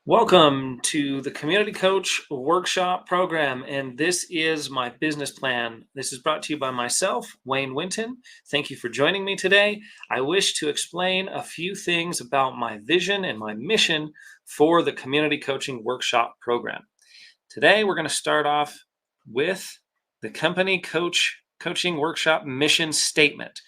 Welcome to the Community Coach Workshop Program, and this is my business plan. This is brought to you by myself, Wayne Winton. Thank you for joining me today. I wish to explain a few things about my vision and my mission for the Community Coaching Workshop Program. Today, we're going to start off with the Coaching Workshop mission statement.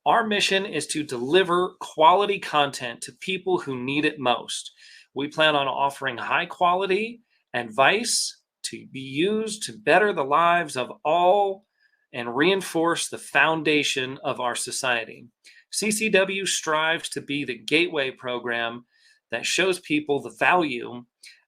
Our mission is to deliver quality content to people who need it most. We plan on offering high quality advice to be used to better the lives of all and reinforce the foundation of our society. CCW strives to be the gateway program that shows people the value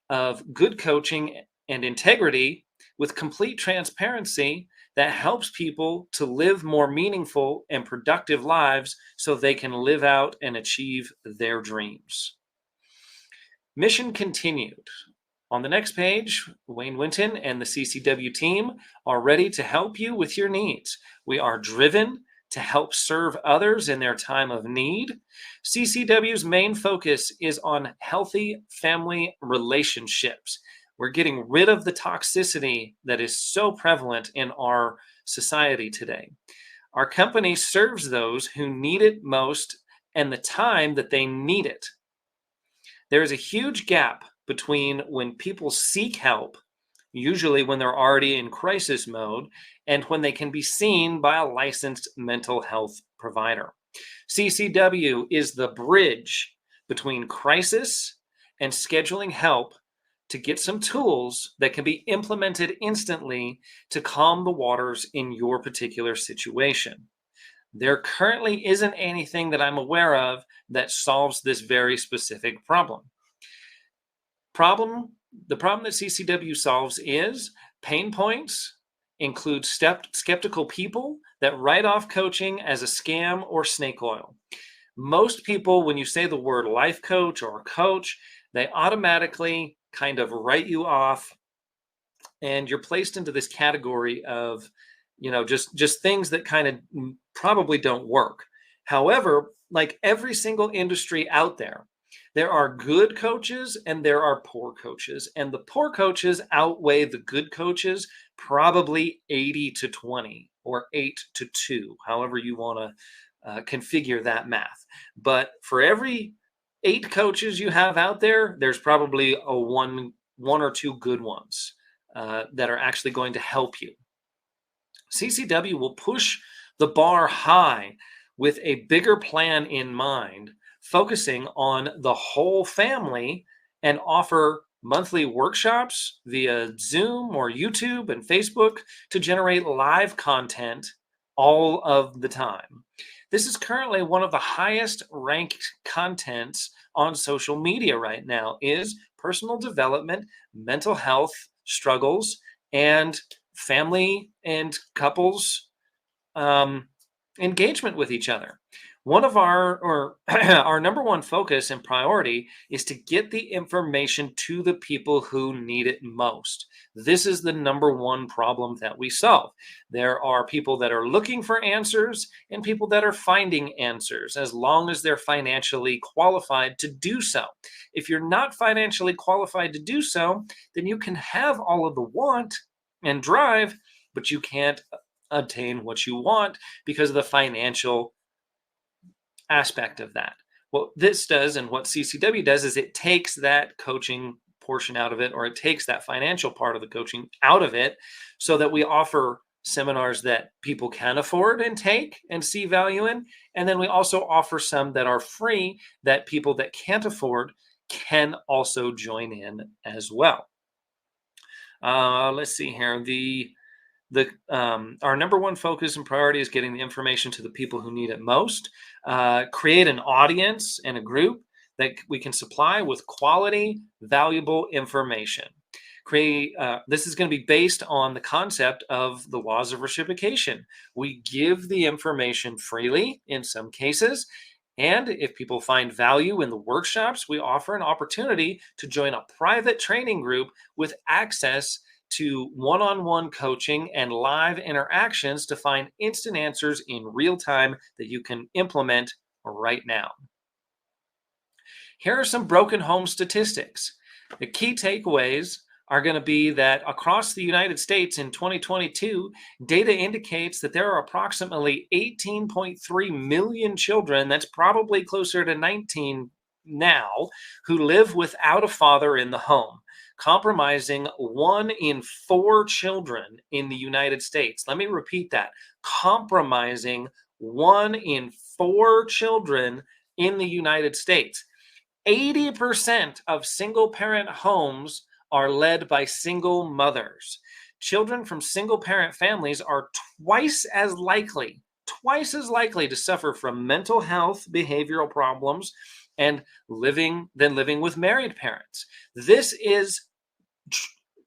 of good coaching and integrity with complete transparency that helps people to live more meaningful and productive lives so they can live out and achieve their dreams. Mission continued. On the next page, Wayne Winton and the CCW team are ready to help you with your needs. We are driven to help serve others in their time of need. CCW's main focus is on healthy family relationships. We're getting rid of the toxicity that is so prevalent in our society today. Our company serves those who need it most and the time that they need it. There is a huge gap between when people seek help, usually when they're already in crisis mode, and when they can be seen by a licensed mental health provider. CCW is the bridge between crisis and scheduling help to get some tools that can be implemented instantly to calm the waters in your particular situation. There currently isn't anything that I'm aware of that solves this very specific problem. The problem that CCW solves is pain points include skeptical people that write off coaching as a scam or snake oil. Most people, when you say the word life coach or coach, they automatically kind of write you off, and you're placed into this category of just things that kind of probably don't work. However, like every single industry out there are good coaches and there are poor coaches, and the poor coaches outweigh the good coaches probably 80-20 or 8-2, however you want to configure that math. But for every 8 coaches you have out there, there's probably one or two good ones that are actually going to help you. CCW will push the bar high with a bigger plan in mind, focusing on the whole family, and offer monthly workshops via Zoom or YouTube and Facebook to generate live content all of the time. This is currently one of the highest ranked contents on social media right now is personal development, mental health struggles, and family and couples engagement with each other. One of our number one focus and priority is to get the information to the people who need it most. This is the number one problem that we solve. There are people that are looking for answers and people that are finding answers, as long as they're financially qualified to do so. If you're not financially qualified to do so, then you can have all of the want and drive, but you can't obtain what you want because of the financial aspect of that. What this does and what CCW does is it takes that coaching portion out of it, or it takes that financial part of the coaching out of it, so that we offer seminars that people can afford and take and see value in. And then we also offer some that are free that people that can't afford can also join in as well. Let's see here. Our number one focus and priority is getting the information to the people who need it most. Create an audience and a group that we can supply with quality, valuable information. This is going to be based on the concept of the laws of reciprocation. We give the information freely in some cases, and if people find value in the workshops, we offer an opportunity to join a private training group with access to one-on-one coaching and live interactions to find instant answers in real time that you can implement right now. Here are some broken home statistics. The key takeaways are going to be that across the United States in 2022, data indicates that there are approximately 18.3 million children, that's probably closer to 19 now, who live without a father in the home, compromising 1 in 4 children in the United States. Let me repeat that: compromising 1 in 4 children in the United States. 80% of single parent homes are led by single mothers. Children from single parent families are twice as likely to suffer from mental health, behavioral problems, and living with married parents. This is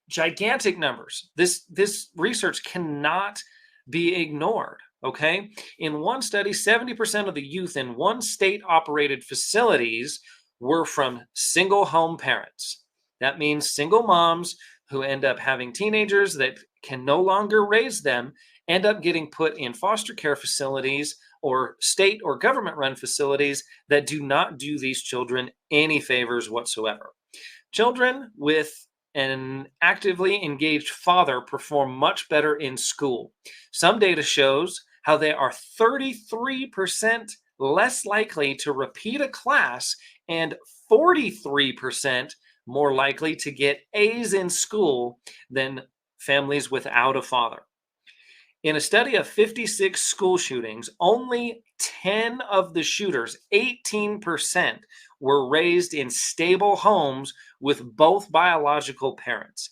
gigantic numbers. This research cannot be ignored. Okay. In one study, 70% of the youth in one state operated facilities were from single home parents. That means single moms who end up having teenagers that can no longer raise them, end up getting put in foster care facilities or state or government run facilities that do not do these children any favors whatsoever. Children with an actively engaged father perform much better in school. Some data shows how they are 33% less likely to repeat a class and 43% more likely to get A's in school than families without a father. In a study of 56 school shootings, only 10 of the shooters, 18%, were raised in stable homes with both biological parents.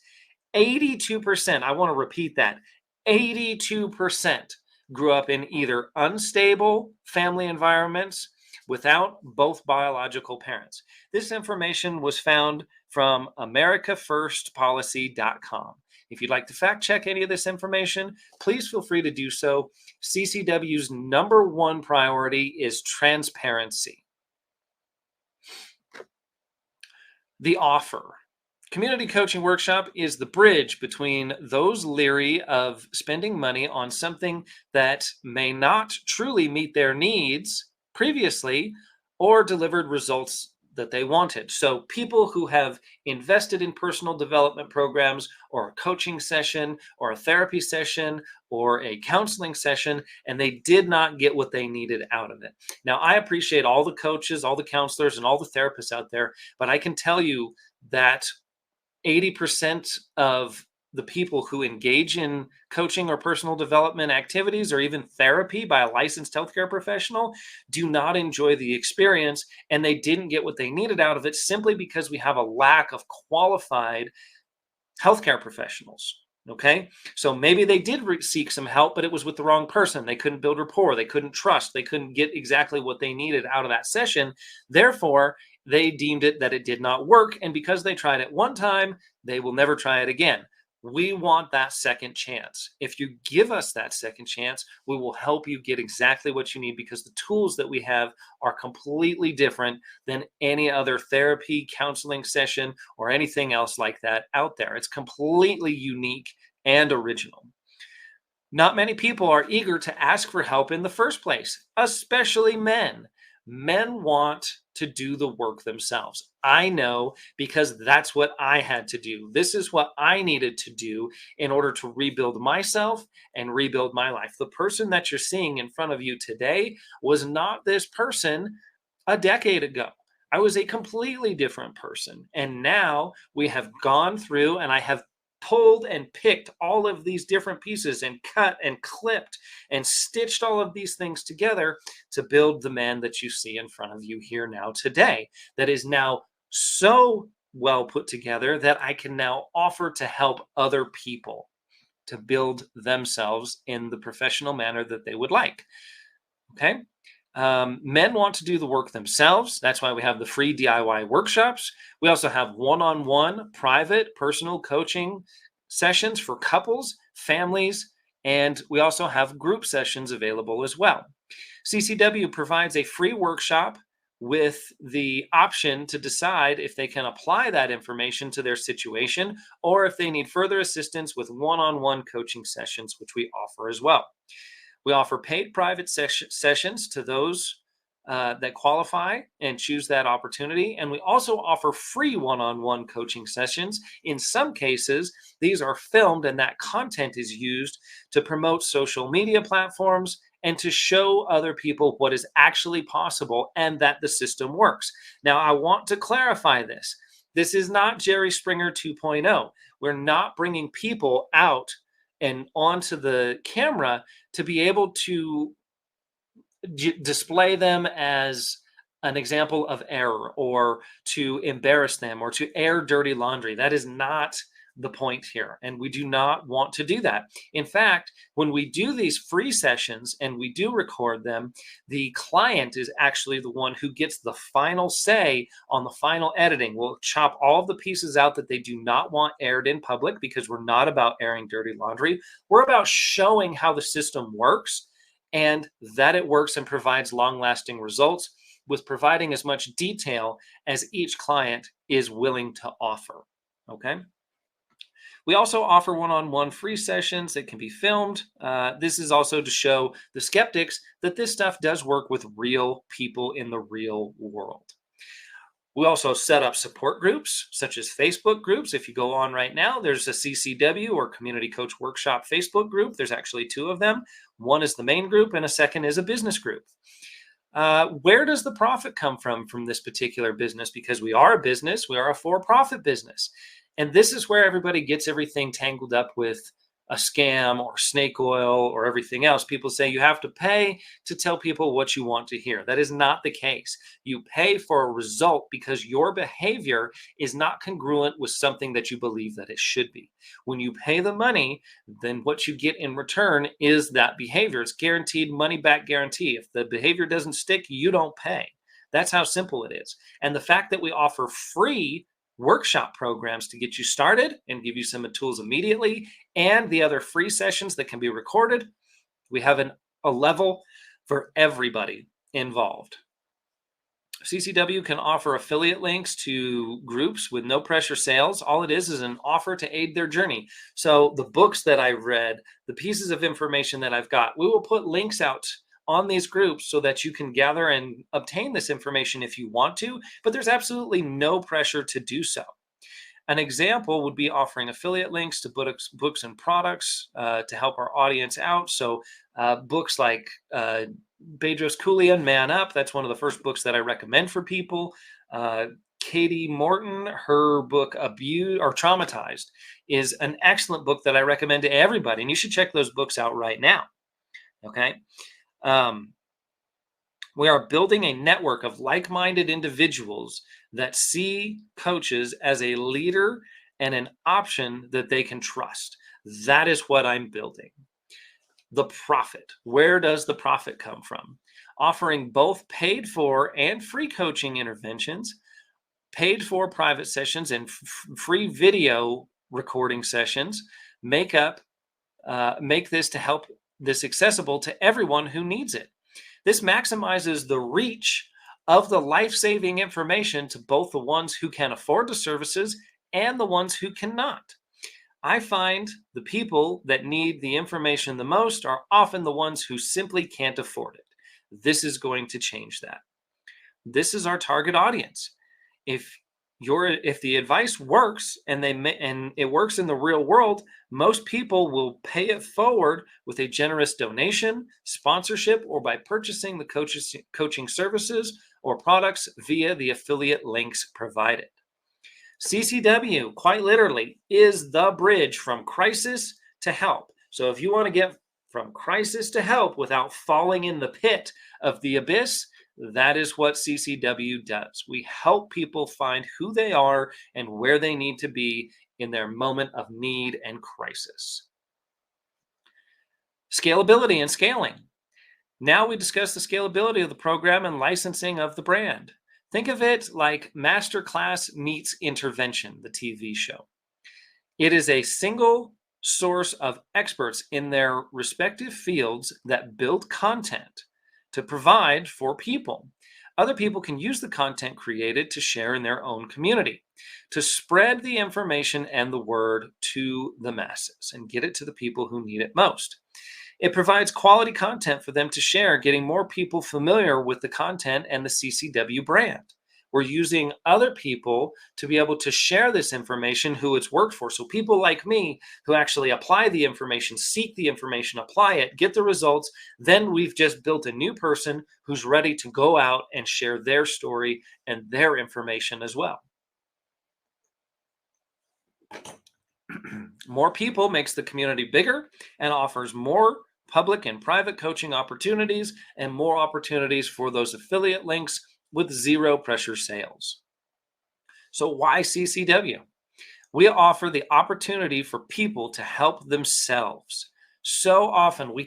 82%, I want to repeat that, 82% grew up in either unstable family environments without both biological parents. This information was found from americafirstpolicy.com. If you'd like to fact check any of this information, please feel free to do so. CCW's number one priority is transparency. The offer. Community Coaching Workshop is the bridge between those leery of spending money on something that may not truly meet their needs previously or delivered results that they wanted. So people who have invested in personal development programs or a coaching session or a therapy session or a counseling session, and they did not get what they needed out of it. Now, I appreciate all the coaches, all the counselors, and all the therapists out there, but I can tell you that 80% of the people who engage in coaching or personal development activities or even therapy by a licensed healthcare professional do not enjoy the experience, and they didn't get what they needed out of it simply because we have a lack of qualified healthcare professionals. Okay, so maybe they did seek some help, but it was with the wrong person. They couldn't build rapport, they couldn't trust, they couldn't get exactly what they needed out of that session. Therefore, they deemed it that it did not work, and because they tried it one time, they will never try it again. We want that second chance. If you give us that second chance, we will help you get exactly what you need, because the tools that we have are completely different than any other therapy, counseling session, or anything else like that out there. It's completely unique and original. Not many people are eager to ask for help in the first place, especially men. Men want to do the work themselves. I know, because that's what I had to do. This is what I needed to do in order to rebuild myself and rebuild my life. The person that you're seeing in front of you today was not this person a decade ago. I was a completely different person. And now we have gone through, and I have pulled and picked all of these different pieces and cut and clipped and stitched all of these things together to build the man that you see in front of you here now today, that is now so well put together that I can now offer to help other people to build themselves in the professional manner that they would like. Okay. Men want to do the work themselves. That's why we have the free DIY workshops. We also have one-on-one private personal coaching sessions for couples, families, and we also have group sessions available as well. CCW provides a free workshop with the option to decide if they can apply that information to their situation or if they need further assistance with one-on-one coaching sessions, which we offer as well. We offer paid private sessions to those that qualify and choose that opportunity. And we also offer free one-on-one coaching sessions. In some cases, these are filmed and that content is used to promote social media platforms and to show other people what is actually possible and that the system works. Now, I want to clarify this. This is not Jerry Springer 2.0. We're not bringing people out and onto the camera to be able to display them as an example of error or to embarrass them or to air dirty laundry. That is not the point here. And we do not want to do that. In fact, when we do these free sessions and we do record them, the client is actually the one who gets the final say on the final editing. We'll chop all the pieces out that they do not want aired in public because we're not about airing dirty laundry. We're about showing how the system works and that it works and provides long-lasting results with providing as much detail as each client is willing to offer, okay? We also offer one-on-one free sessions that can be filmed. This is also to show the skeptics that this stuff does work with real people in the real world. We also set up support groups, such as Facebook groups. If you go on right now, there's a CCW or Community Coach Workshop Facebook group. There's actually two of them. One is the main group and a second is a business group. Where does the profit come from this particular business? Because we are a business, we are a for-profit business. And this is where everybody gets everything tangled up with a scam or snake oil or everything else. People say you have to pay to tell people what you want to hear. That is not the case. You pay for a result because your behavior is not congruent with something that you believe that it should be. When you pay the money, then what you get in return is that behavior. It's guaranteed money back guarantee. If the behavior doesn't stick, you don't pay. That's how simple it is. And the fact that we offer free workshop programs to get you started and give you some tools immediately, and the other free sessions that can be recorded, we have a level for everybody involved. CCW can offer affiliate links to groups with no pressure sales. All it is an offer to aid their journey. So the books that I've read, the pieces of information that I've got, we will put links out on these groups so that you can gather and obtain this information if you want to, but there's absolutely no pressure to do so. An example would be offering affiliate links to books and products to help our audience out. So books like Bedros Keuilian, Man Up, that's one of the first books that I recommend for people. Katie Morton, her book Abused or Traumatized is an excellent book that I recommend to everybody, and you should check those books out right now, okay? We are building a network of like-minded individuals that see coaches as a leader and an option that they can trust. That is what I'm building. The profit. Where does the profit come from? Offering both paid for and free coaching interventions, paid for private sessions, and free video recording sessions make this to help this accessible to everyone who needs it. This maximizes the reach of the life-saving information to both the ones who can afford the services and the ones who cannot. I find the people that need the information the most are often the ones who simply can't afford it. This is going to change that. This is our target audience. If the advice works and it works in the real world, most people will pay it forward with a generous donation, sponsorship, or by purchasing the coaching services or products via the affiliate links provided. CCW, quite literally, is the bridge from crisis to help. So if you want to get from crisis to help without falling in the pit of the abyss, that is what CCW does. We help people find who they are and where they need to be in their moment of need and crisis. Scalability and scaling. Now we discuss the scalability of the program and licensing of the brand. Think of it like Masterclass meets Intervention, the TV show. It is a single source of experts in their respective fields that build content to provide for people. Other people can use the content created to share in their own community, to spread the information and the word to the masses and get it to the people who need it most. It provides quality content for them to share, getting more people familiar with the content and the CCW brand. We're using other people to be able to share this information who it's worked for. So people like me who actually apply the information, seek the information, apply it, get the results. Then we've just built a new person who's ready to go out and share their story and their information as well. More people makes the community bigger and offers more public and private coaching opportunities and more opportunities for those affiliate links with zero pressure sales. So why CCW? We offer the opportunity for people to help themselves. So often I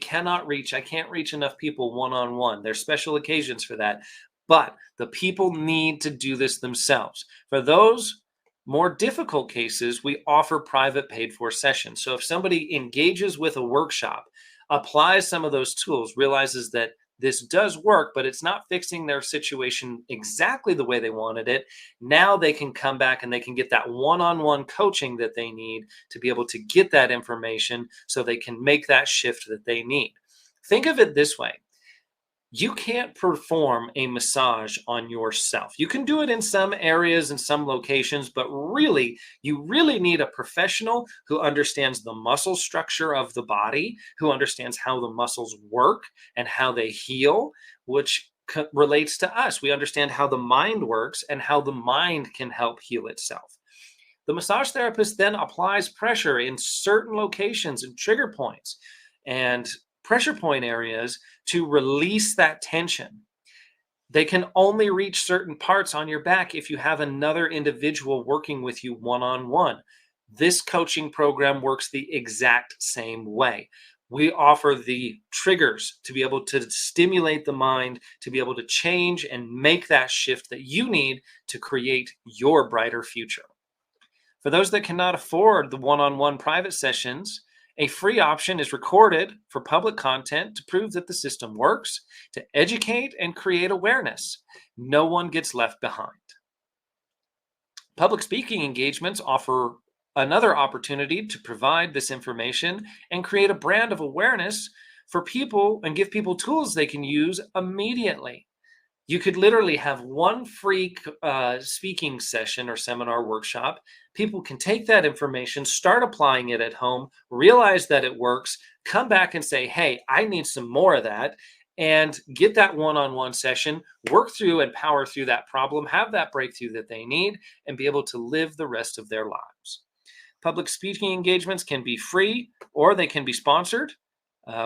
can't reach enough people one-on-one. There's special occasions for that, but the people need to do this themselves. For those more difficult cases, we offer private paid for sessions. So if somebody engages with a workshop, applies some of those tools, realizes that this does work, but it's not fixing their situation exactly the way they wanted it, now they can come back and they can get that one-on-one coaching that they need to be able to get that information so they can make that shift that they need. Think of it this way. You can't perform a massage on yourself. You can do it in some areas and some locations, but really, you really need a professional who understands the muscle structure of the body, who understands how the muscles work and how they heal, which relates to us. We understand how the mind works and how the mind can help heal itself. The massage therapist then applies pressure in certain locations and trigger points and pressure point areas to release that tension. They can only reach certain parts on your back if you have another individual working with you one-on-one. This coaching program works the exact same way. We offer the triggers to be able to stimulate the mind, to be able to change and make that shift that you need to create your brighter future. For those that cannot afford the one-on-one private sessions, a free option is recorded for public content to prove that the system works, to educate and create awareness. No one gets left behind. Public speaking engagements offer another opportunity to provide this information and create a brand of awareness for people and give people tools they can use immediately. You could literally have one free speaking session or seminar workshop. People can take that information, start applying it at home, realize that it works, come back and say, hey, I need some more of that, and get that one-on-one session, work through and power through that problem, have that breakthrough that they need, and be able to live the rest of their lives. Public speaking engagements can be free or they can be sponsored.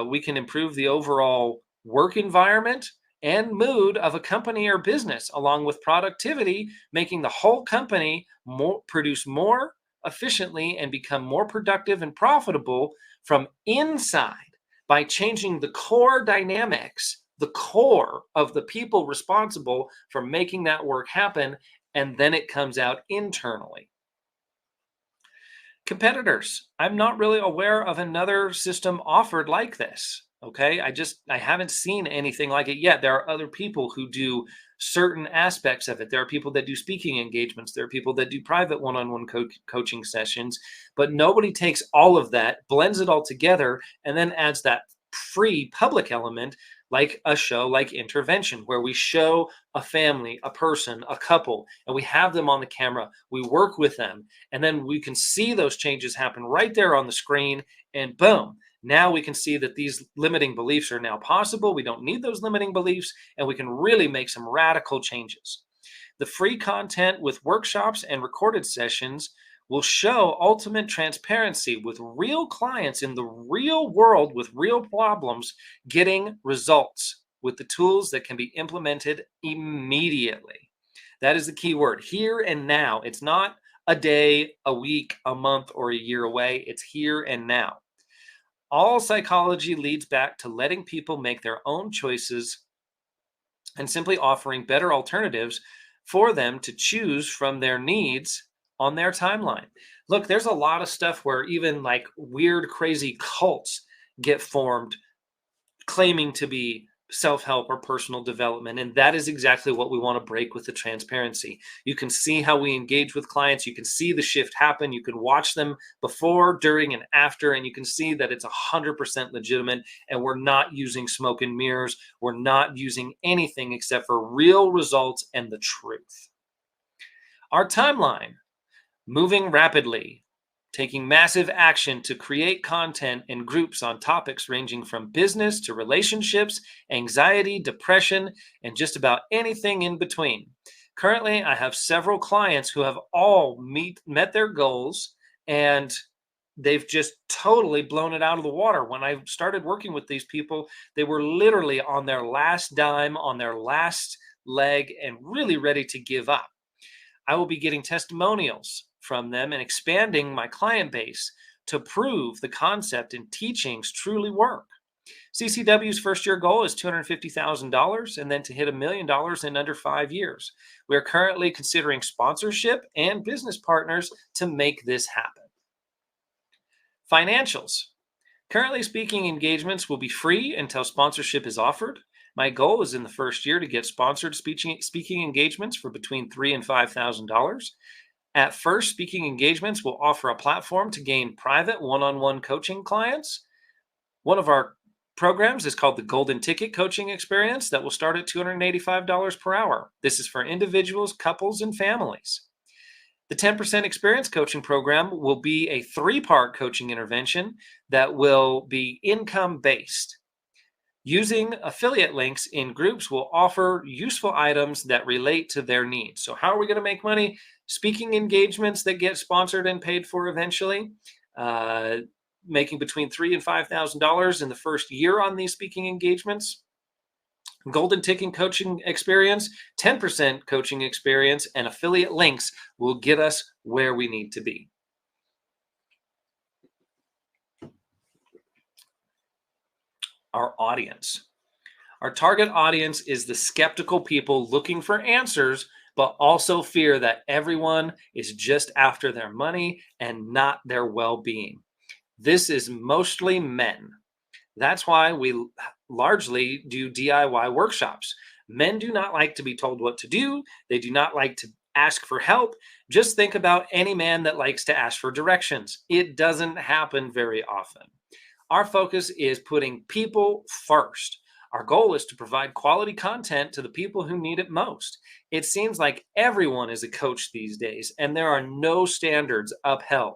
We can improve the overall work environment and mood of a company or business, along with productivity, making the whole company produce more efficiently and become more productive and profitable from inside by changing the core dynamics, the core of the people responsible for making that work happen, and then it comes out internally. Competitors. I'm not really aware of another system offered like this. Okay, I haven't seen anything like it yet. There are other people who do certain aspects of it. There are people that do speaking engagements. There are people that do private one-on-one coaching sessions, but nobody takes all of that, blends it all together, and then adds that free public element like a show like Intervention, where we show a family, a person, a couple, and we have them on the camera. We work with them, and then we can see those changes happen right there on the screen, and boom. Now we can see that these limiting beliefs are now possible. We don't need those limiting beliefs, and we can really make some radical changes. The free content with workshops and recorded sessions will show ultimate transparency with real clients in the real world with real problems getting results with the tools that can be implemented immediately. That is the key word, here and now. It's not a day, a week, a month, or a year away. It's here and now. All psychology leads back to letting people make their own choices and simply offering better alternatives for them to choose from their needs on their timeline. Look, there's a lot of stuff where even like weird, crazy cults get formed claiming to be self-help or personal development. And that is exactly what we want to break with the transparency. You can see how we engage with clients. You can see the shift happen. You can watch them before, during, and after, and you can see that it's 100% legitimate. And we're not using smoke and mirrors. We're not using anything except for real results and the truth. Our timeline: moving rapidly, taking massive action to create content in groups on topics ranging from business to relationships, anxiety, depression, and just about anything in between. Currently, I have several clients who have all met their goals, and they've just totally blown it out of the water. When I started working with these people, they were literally on their last dime, on their last leg, and really ready to give up. I will be getting testimonials from them and expanding my client base to prove the concept and teachings truly work. CCW's first year goal is $250,000 and then to hit $1 million in under 5 years. We are currently considering sponsorship and business partners to make this happen. Financials. Currently, speaking engagements will be free until sponsorship is offered. My goal is in the first year to get sponsored speaking engagements for between $3,000 and $5,000. At first, speaking engagements will offer a platform to gain private one-on-one coaching clients. One of our programs is called the Golden Ticket Coaching Experience that will start at $285 per hour. This is for individuals, couples, and families. The 10% Experience Coaching Program will be a 3-part coaching intervention that will be income-based. Using affiliate links in groups will offer useful items that relate to their needs. So how are we going to make money? Speaking engagements that get sponsored and paid for eventually, making between $3,000 and $5,000 in the first year on these speaking engagements. Golden Ticket Coaching Experience, 10% coaching experience, and affiliate links will get us where we need to be. Our audience. Our target audience is the skeptical people looking for answers, but also fear that everyone is just after their money and not their well-being. This is mostly men. That's why we largely do DIY workshops. Men do not like to be told what to do. They do not like to ask for help. Just think about any man that likes to ask for directions. It doesn't happen very often. Our focus is putting people first. Our goal is to provide quality content to the people who need it most. It seems like everyone is a coach these days, and there are no standards upheld.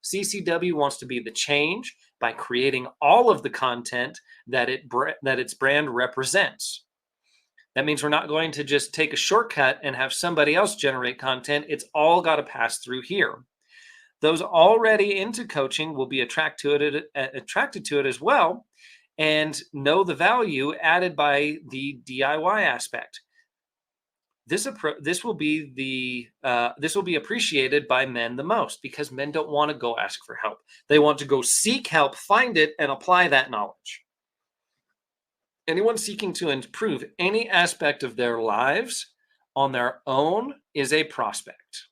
CCW wants to be the change by creating all of the content that its brand represents. That means we're not going to just take a shortcut and have somebody else generate content. It's all got to pass through here. Those already into coaching will be attracted to it as well and know the value added by the DIY aspect. This will be appreciated by men the most because men don't want to go ask for help. They want to go seek help, find it, and apply that knowledge. Anyone seeking to improve any aspect of their lives on their own is a prospect.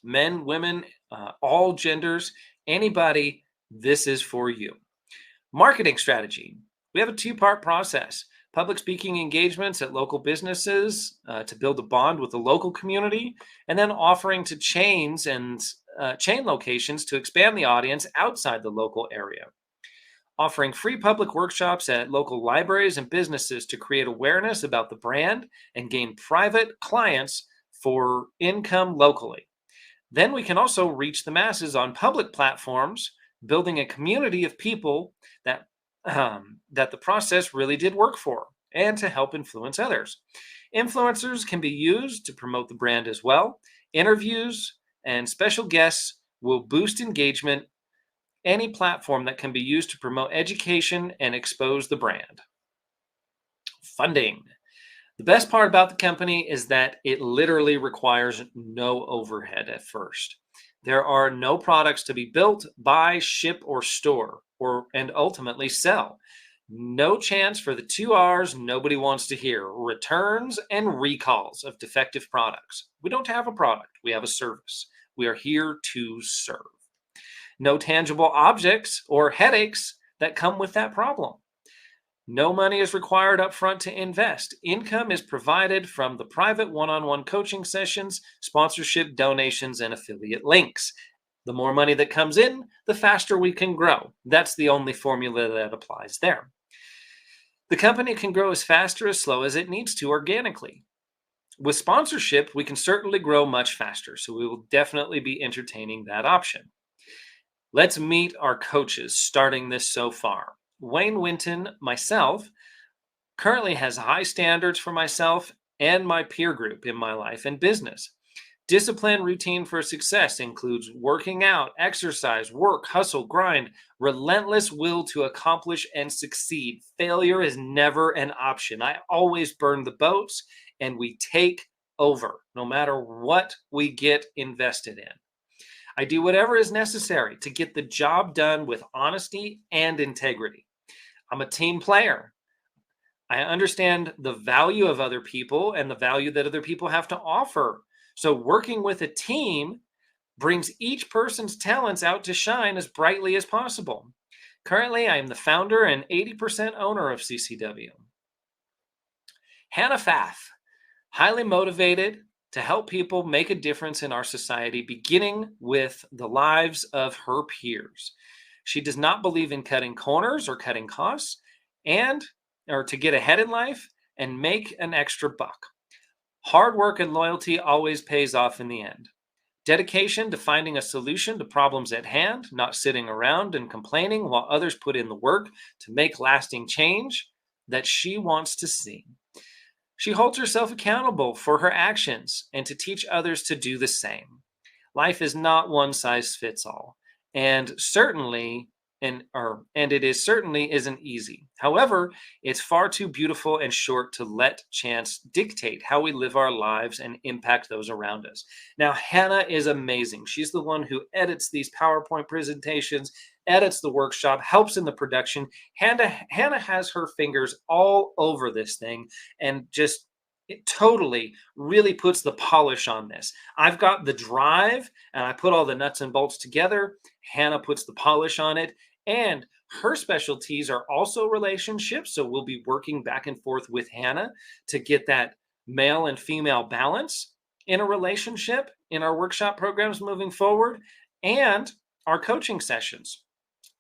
Men, women, all genders, anybody, this is for you. Marketing strategy. We have a 2-part process. Public speaking engagements at local businesses to build a bond with the local community, and then offering to chains and chain locations to expand the audience outside the local area. Offering free public workshops at local libraries and businesses to create awareness about the brand and gain private clients for income locally. Then we can also reach the masses on public platforms, building a community of people that the process really did work for and to help influence others. Influencers can be used to promote the brand as well. Interviews and special guests will boost engagement. Any platform that can be used to promote education and expose the brand. Funding. The best part about the company is that it literally requires no overhead at first. There are no products to be built, buy, ship, or store, and ultimately sell. No chance for the 2 R's nobody wants to hear: returns and recalls of defective products. We don't have a product. We have a service. We are here to serve. No tangible objects or headaches that come with that problem. No money is required upfront to invest. Income is provided from the private one-on-one coaching sessions, sponsorship, donations, and affiliate links. The more money that comes in, the faster we can grow. That's the only formula that applies there. The company can grow as fast or as slow as it needs to organically. With sponsorship, we can certainly grow much faster, so we will definitely be entertaining that option. Let's meet our coaches starting this so far. Wayne Winton, myself, currently has high standards for myself and my peer group in my life and business. Discipline routine for success includes working out, exercise, work, hustle, grind, relentless will to accomplish and succeed. Failure is never an option. I always burn the boats and we take over no matter what we get invested in. I do whatever is necessary to get the job done with honesty and integrity. I'm a team player. I understand the value of other people and the value that other people have to offer. So working with a team brings each person's talents out to shine as brightly as possible. Currently, I am the founder and 80% owner of CCW. Hannah Faf, highly motivated to help people make a difference in our society, beginning with the lives of her peers. She does not believe in cutting corners or cutting costs or to get ahead in life and make an extra buck. Hard work and loyalty always pays off in the end. Dedication to finding a solution to problems at hand, not sitting around and complaining while others put in the work to make lasting change that she wants to see. She holds herself accountable for her actions and to teach others to do the same. Life is not one size fits all, and it certainly isn't easy. However, it's far too beautiful and short to let chance dictate how we live our lives and impact those around us. Now, Hannah is amazing. She's the one who edits these PowerPoint presentations, edits the workshop, helps in the production. Hannah has her fingers all over this thing and just it totally really puts the polish on this. I've got the drive and I put all the nuts and bolts together. Hannah puts the polish on it. And her specialties are also relationships. So we'll be working back and forth with Hannah to get that male and female balance in a relationship in our workshop programs moving forward and our coaching sessions.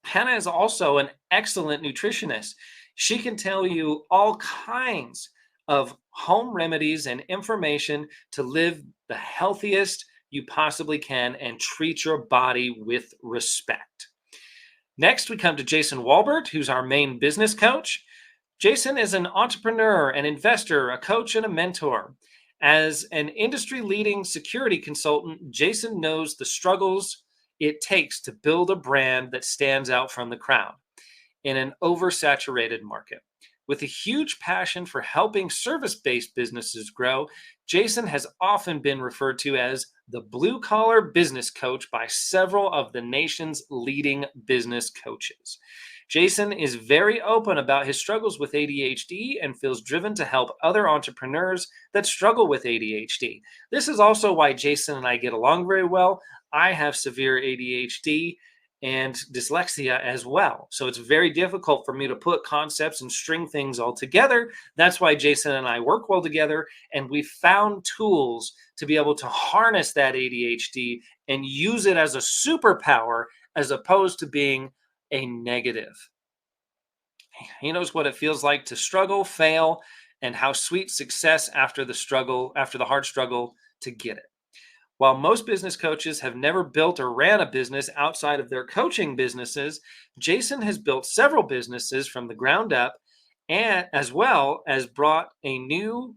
Hannah is also an excellent nutritionist. She can tell you all kinds of home remedies and information to live the healthiest you possibly can and treat your body with respect. Next, we come to Jason Walbert, who's our main business coach. Jason is an entrepreneur, an investor, a coach, and a mentor. As an industry-leading security consultant, Jason knows the struggles it takes to build a brand that stands out from the crowd in an oversaturated market. With a huge passion for helping service-based businesses grow, Jason has often been referred to as the blue-collar business coach by several of the nation's leading business coaches. Jason is very open about his struggles with ADHD and feels driven to help other entrepreneurs that struggle with ADHD. This is also why Jason and I get along very well. I have severe ADHD and dyslexia as well. So it's very difficult for me to put concepts and string things all together. That's why Jason and I work well together, and we found tools to be able to harness that ADHD and use it as a superpower as opposed to being a negative. He knows what it feels like to struggle, fail, and how sweet success after the hard struggle to get it. While most business coaches have never built or ran a business outside of their coaching businesses, Jason has built several businesses from the ground up and as well as brought a new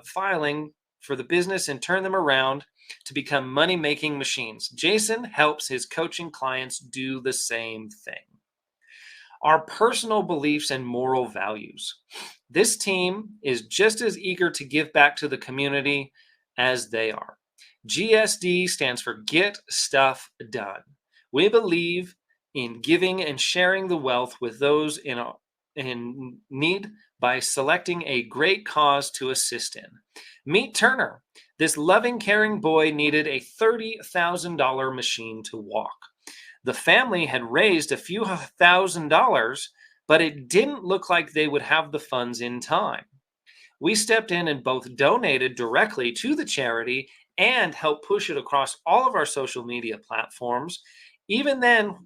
filing for the business and turned them around to become money-making machines. Jason helps his coaching clients do the same thing. Our personal beliefs and moral values. This team is just as eager to give back to the community as they are. GSD stands for Get Stuff Done. We believe in giving and sharing the wealth with those in need by selecting a great cause to assist in. Meet Turner. This loving, caring boy needed a $30,000 machine to walk. The family had raised a few $1,000s, but it didn't look like they would have the funds in time. We stepped in and both donated directly to the charity and helped push it across all of our social media platforms. Even then,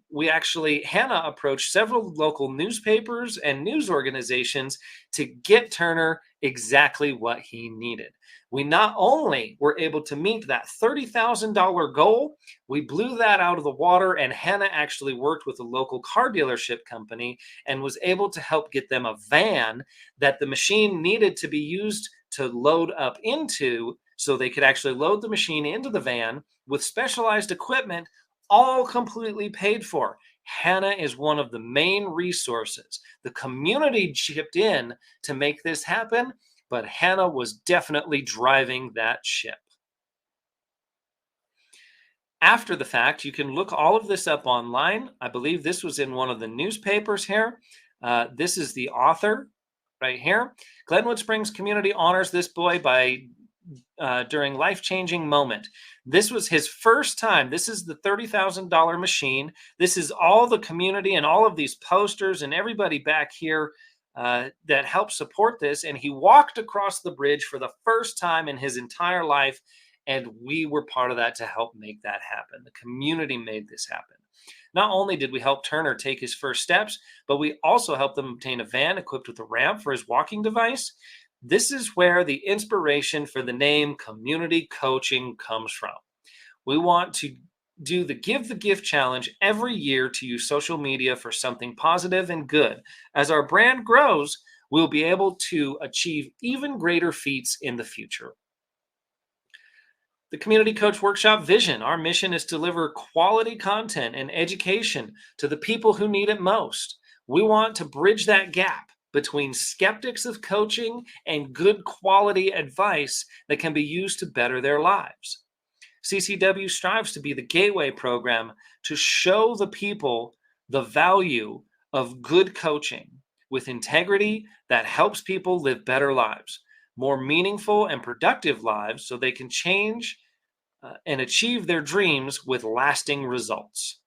Hannah approached several local newspapers and news organizations to get Turner exactly what he needed. We not only were able to meet that $30,000 goal, we blew that out of the water, and Hannah actually worked with a local car dealership company and was able to help get them a van that the machine needed to be used to load up into, so they could actually load the machine into the van with specialized equipment, all completely paid for. Hannah is one of the main resources. The community chipped in to make this happen, but Hannah was definitely driving that ship. After the fact, you can look all of this up online. I believe this was in one of the newspapers here. This is the author right here. Glenwood Springs Community honors this boy during life-changing moment. This was his first time. This is the $30,000 machine. This is all the community and all of these posters and everybody back here that helped support this. And he walked across the bridge for the first time in his entire life. And we were part of that to help make that happen. The community made this happen. Not only did we help Turner take his first steps, but we also helped them obtain a van equipped with a ramp for his walking device. This is where the inspiration for the name community coaching comes from. We want to do the Give the Gift challenge every year to use social media for something positive and good. As our brand grows, we'll be able to achieve even greater feats in the future. The Community Coach Workshop vision. Our mission is to deliver quality content and education to the people who need it most. We want to bridge that gap between skeptics of coaching and good quality advice that can be used to better their lives. CCW strives to be the gateway program to show the people the value of good coaching with integrity that helps people live better lives, more meaningful and productive lives, so they can change and achieve their dreams with lasting results.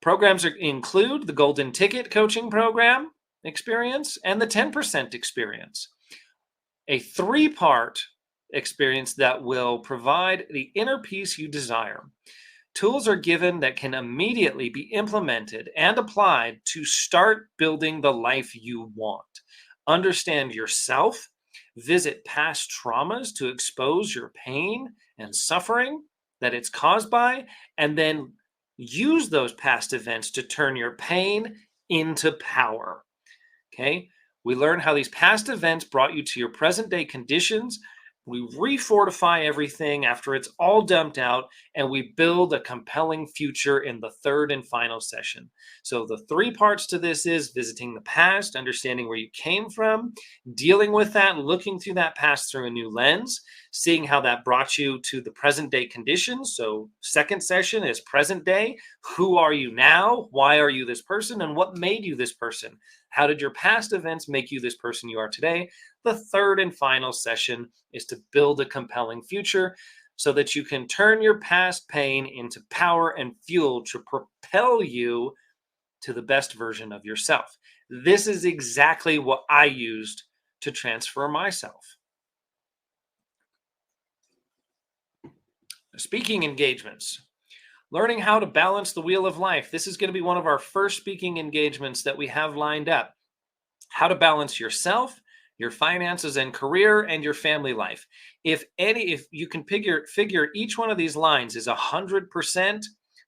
Programs include the Golden Ticket Coaching Program experience and the 10% experience, a 3-part experience that will provide the inner peace you desire. Tools are given that can immediately be implemented and applied to start building the life you want. Understand yourself, visit past traumas to expose your pain and suffering that it's caused by, and then use those past events to turn your pain into power. Okay? We learn how these past events brought you to your present day conditions. We refortify everything after it's all dumped out, and we build a compelling future in the 3rd and final session. So the 3 parts to this is visiting the past, understanding where you came from, dealing with that, looking through that past through a new lens, seeing how that brought you to the present day conditions. So 2nd session is present day. Who are you now? Why are you this person? And what made you this person? How did your past events make you this person you are today? The 3rd and final session is to build a compelling future so that you can turn your past pain into power and fuel to propel you to the best version of yourself. This is exactly what I used to transfer myself. Speaking engagements. Learning how to balance the wheel of life. This is going to be one of our first speaking engagements that we have lined up. How to balance yourself, your finances and career, and your family life. If you can figure each one of these lines is 100%,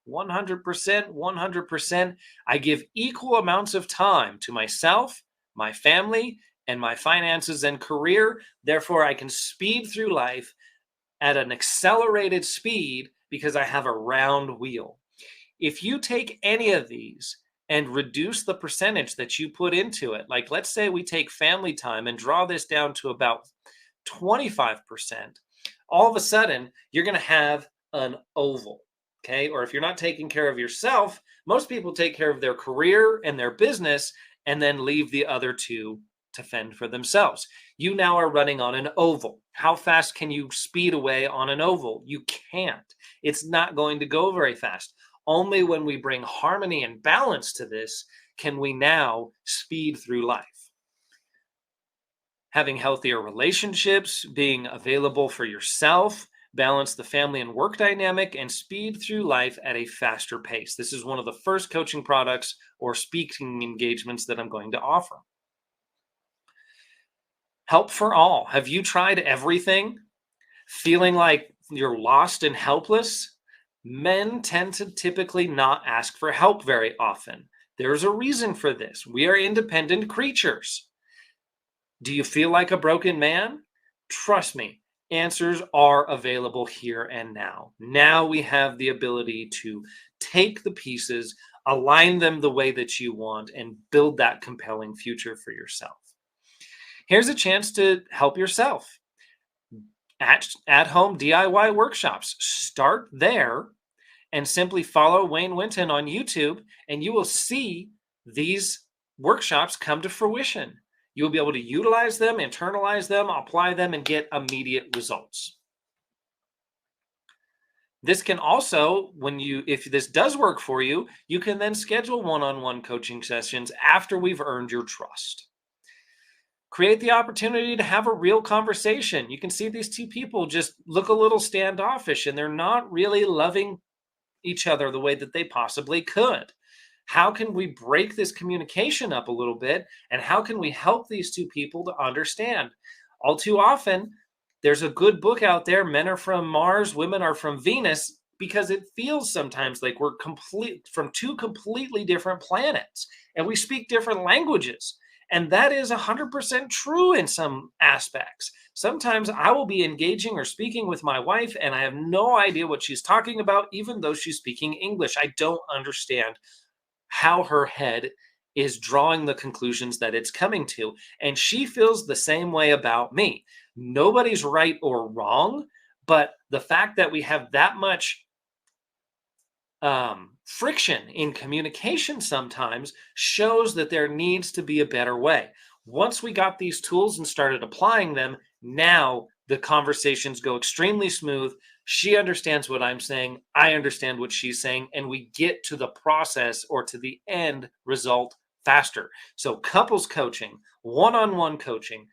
100%, 100%, I give equal amounts of time to myself, my family, and my finances and career. Therefore, I can speed through life at an accelerated speed because I have a round wheel. If you take any of these and reduce the percentage that you put into it, like let's say we take family time and draw this down to about 25%, all of a sudden you're going to have an oval, okay? Or if you're not taking care of yourself, most people take care of their career and their business and then leave the other 2 to fend for themselves. You now are running on an oval. How fast can you speed away on an oval? You can't. It's not going to go very fast. Only when we bring harmony and balance to this can we now speed through life? Having healthier relationships, being available for yourself, balance the family and work dynamic, and speed through life at a faster pace. This is one of the first coaching products or speaking engagements that I'm going to offer. Help for all. Have you tried everything? Feeling like you're lost and helpless? Men tend to typically not ask for help very often. There's a reason for this. We are independent creatures. Do you feel like a broken man? Trust me, answers are available here and now. Now we have the ability to take the pieces, align them the way that you want, and build that compelling future for yourself. Here's a chance to help yourself. At-home DIY workshops. Start there and simply follow Wayne Winton on YouTube, and you will see these workshops come to fruition. You will be able to utilize them, internalize them, apply them, and get immediate results. This can also, if this does work for you, you can then schedule one-on-one coaching sessions after we've earned your trust. Create the opportunity to have a real conversation. You can see these two people just look a little standoffish, and they're not really loving each other the way that they possibly could. How can we break this communication up a little bit? And how can we help these two people to understand? All too often, there's a good book out there, Men Are From Mars, Women Are From Venus, because it feels sometimes like we're from two completely different planets, and we speak different languages. And that is 100% true in some aspects. Sometimes I will be engaging or speaking with my wife, and I have no idea what she's talking about, even though she's speaking English. I don't understand how her head is drawing the conclusions that it's coming to. And she feels the same way about me. Nobody's right or wrong, but the fact that we have that much friction in communication sometimes shows that there needs to be a better way. Once we got these tools and started applying them, now the conversations go extremely smooth. She understands what I'm saying. I understand what she's saying. And we get to the process or to the end result faster. So couples coaching, one-on-one coaching,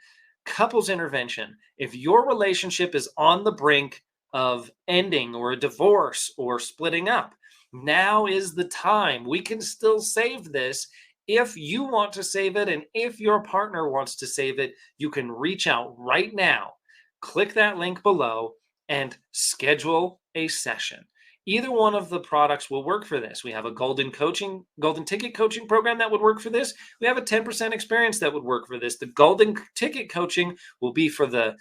couples intervention. If your relationship is on the brink of ending or a divorce or splitting up, now is the time. We can still save this. If you want to save it, and if your partner wants to save it, you can reach out right now. Click that link below and schedule a session. Either one of the products will work for this. We have a golden ticket coaching program that would work for this. We have a 10% experience that would work for this. The golden ticket coaching will be for the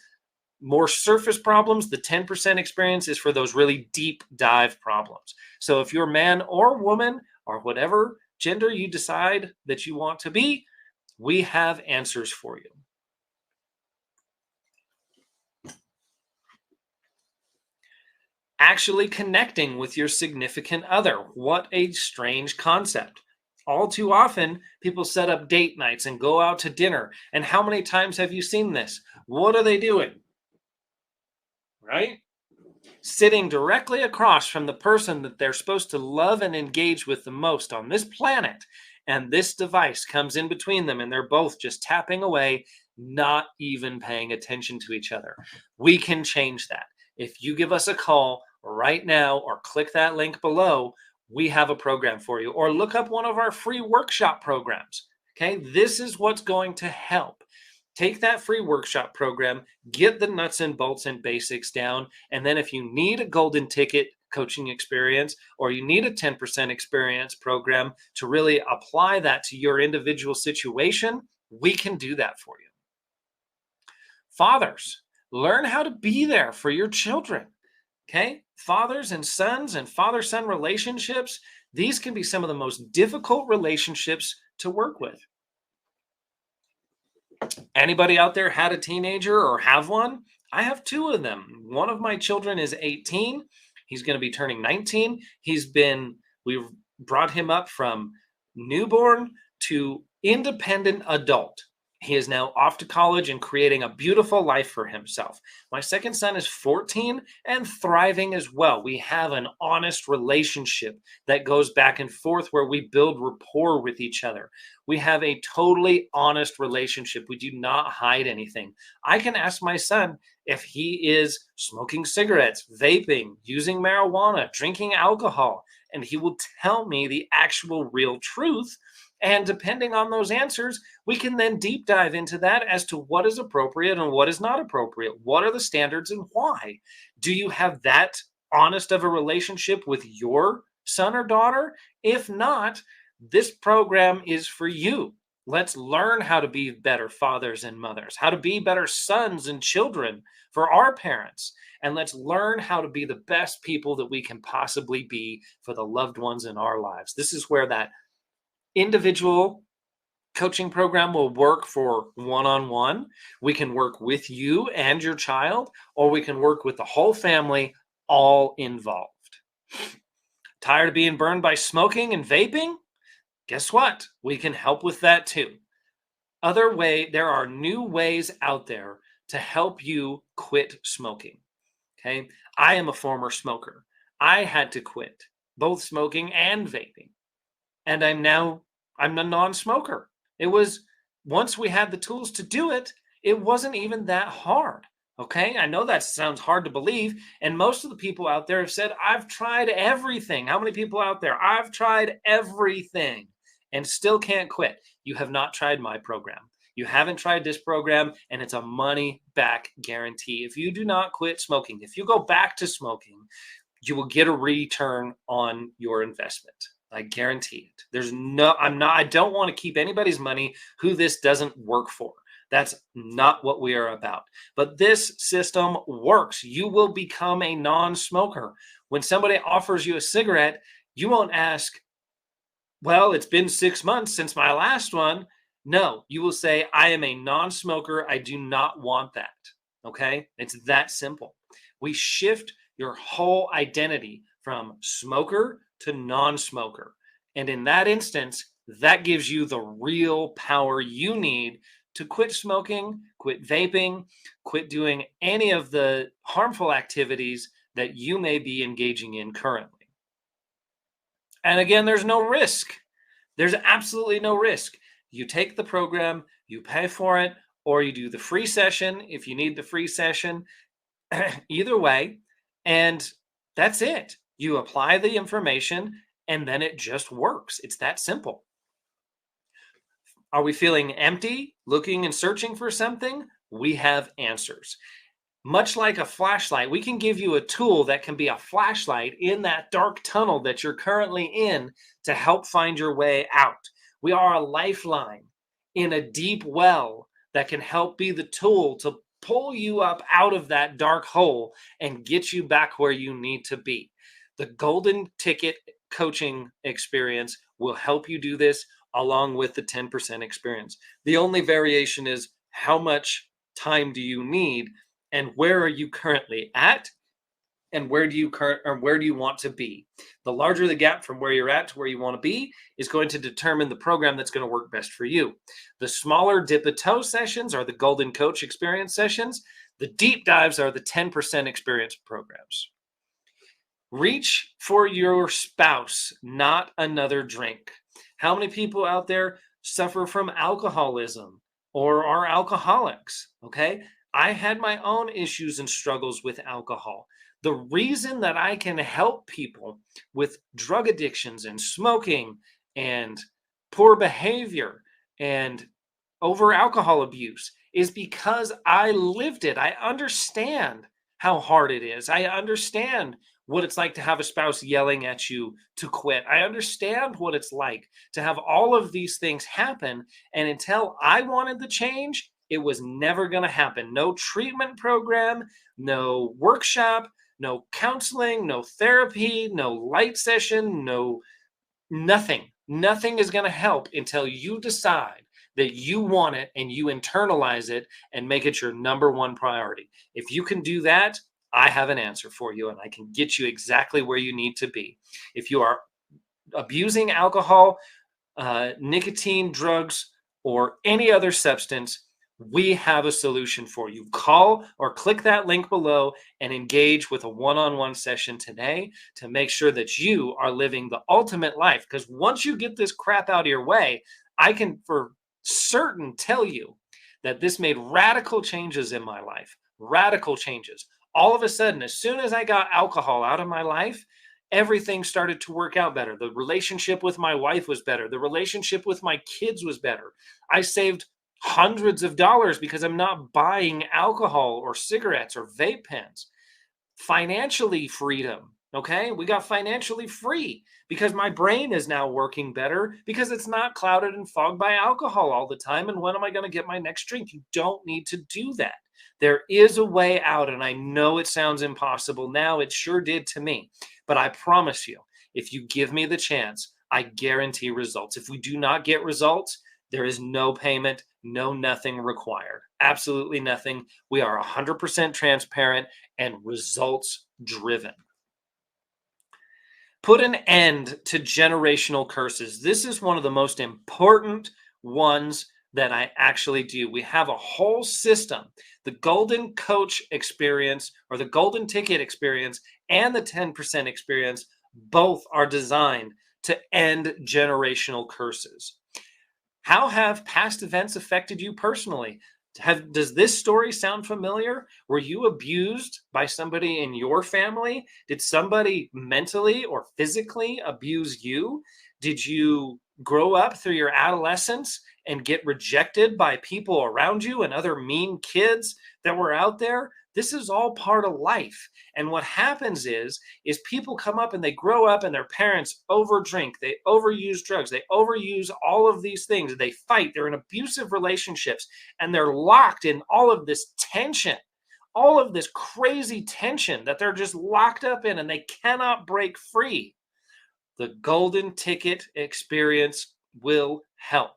more surface problems. The 10% experience is for those really deep dive problems. So if you're man or woman or whatever gender you decide that you want to be, we have answers for you. Actually connecting with your significant other. What a strange concept. All too often, people set up date nights and go out to dinner. And how many times have you seen this? What are they doing? Right? Sitting directly across from the person that they're supposed to love and engage with the most on this planet. And this device comes in between them, and they're both just tapping away, not even paying attention to each other. We can change that. If you give us a call right now or click that link below, we have a program for you. Or look up one of our free workshop programs. Okay, this is what's going to help. Take that free workshop program, get the nuts and bolts and basics down, and then if you need a golden ticket coaching experience or you need a 10% experience program to really apply that to your individual situation, we can do that for you. Fathers, learn how to be there for your children. Okay? Fathers and sons and father-son relationships, these can be some of the most difficult relationships to work with. Anybody out there had a teenager or have one? I have two of them. One of my children is 18. He's going to be turning 19. We've brought him up from newborn to independent adult. He is now off to college and creating a beautiful life for himself. My second son is 14 and thriving as well. We have an honest relationship that goes back and forth where we build rapport with each other. We have a totally honest relationship. We do not hide anything. I can ask my son if he is smoking cigarettes, vaping, using marijuana, drinking alcohol, and he will tell me the actual real truth. And depending on those answers, we can then deep dive into that as to what is appropriate and what is not appropriate. What are the standards and why? Do you have that honest of a relationship with your son or daughter? If not, this program is for you. Let's learn how to be better fathers and mothers, how to be better sons and children for our parents. And let's learn how to be the best people that we can possibly be for the loved ones in our lives. This is where that individual coaching program will work for one-on-one. We can work with you and your child, or we can work with the whole family, all involved. Tired of being burned by smoking and vaping? Guess what? We can help with that too. There are new ways out there to help you quit smoking. Okay. I am a former smoker. I had to quit both smoking and vaping. And I'm a non-smoker. It was, once we had the tools to do it, it wasn't even that hard. Okay. I know that sounds hard to believe. And most of the people out there have said, I've tried everything. How many people out there? I've tried everything and still can't quit. You have not tried my program. You haven't tried this program, and it's a money back guarantee. If you do not quit smoking, if you go back to smoking, you will get a return on your investment. I guarantee it. I don't want to keep anybody's money who this doesn't work for. That's not what we are about. But this system works. You will become a non-smoker. When somebody offers you a cigarette, you won't ask, well, it's been 6 months since my last one. No, you will say, I am a non-smoker. I do not want that. Okay? It's that simple. We shift your whole identity from smoker to non-smoker. And in that instance, that gives you the real power you need to quit smoking, quit vaping, quit doing any of the harmful activities that you may be engaging in currently. And again, there's no risk. There's absolutely no risk. You take the program, you pay for it, or you do the free session if you need the free session. Either way, and that's it. You apply the information and then it just works. It's that simple. Are we feeling empty, looking and searching for something? We have answers. Much like a flashlight, we can give you a tool that can be a flashlight in that dark tunnel that you're currently in to help find your way out. We are a lifeline in a deep well that can help be the tool to pull you up out of that dark hole and get you back where you need to be. The golden ticket coaching experience will help you do this along with the 10% experience. The only variation is how much time do you need and where are you currently at and where do you want to be? The larger the gap from where you're at to where you want to be is going to determine the program that's going to work best for you. The smaller dip a toe sessions are the golden coach experience sessions. The deep dives are the 10% experience programs. Reach for your spouse, not another drink. How many people out there suffer from alcoholism or are alcoholics? Okay. I had my own issues and struggles with alcohol. The reason that I can help people with drug addictions and smoking and poor behavior and over alcohol abuse is because I lived it. I understand how hard it is. I understand what it's like to have a spouse yelling at you to quit. I understand what it's like to have all of these things happen. And until I wanted the change, it was never going to happen. No treatment program, no workshop, no counseling, no therapy, no light session, nothing. Nothing is going to help until you decide that you want it and you internalize it and make it your number one priority. If you can do that, I have an answer for you and I can get you exactly where you need to be. If you are abusing alcohol, nicotine, drugs, or any other substance, we have a solution for you. Call or click that link below and engage with a one-on-one session today to make sure that you are living the ultimate life. Because once you get this crap out of your way, I can for certain tell you that this made radical changes in my life. Radical changes. All of a sudden, as soon as I got alcohol out of my life, everything started to work out better. The relationship with my wife was better. The relationship with my kids was better. I saved hundreds of dollars because I'm not buying alcohol or cigarettes or vape pens. Financially, freedom. Okay, we got financially free because my brain is now working better because it's not clouded and fogged by alcohol all the time. And when am I going to get my next drink? You don't need to do that. There is a way out, and I know it sounds impossible now. It sure did to me. But I promise you, if you give me the chance, I guarantee results. If we do not get results, there is no payment, no nothing required. Absolutely nothing. We are 100% transparent and results driven. Put an end to generational curses. This is one of the most important ones that I actually do. We have a whole system, the Golden Coach experience or the Golden Ticket experience and the 10% experience, both are designed to end generational curses. How have past events affected you personally? Does this story sound familiar? Were you abused by somebody in your family? Did somebody mentally or physically abuse you? Did you grow up through your adolescence and get rejected by people around you and other mean kids that were out there? This is all part of life. And what happens is people come up and they grow up and their parents overdrink, they overuse drugs, they overuse all of these things, they fight, they're in abusive relationships, and they're locked in all of this tension, all of this crazy tension that they're just locked up in and they cannot break free. The Golden Ticket experience will help.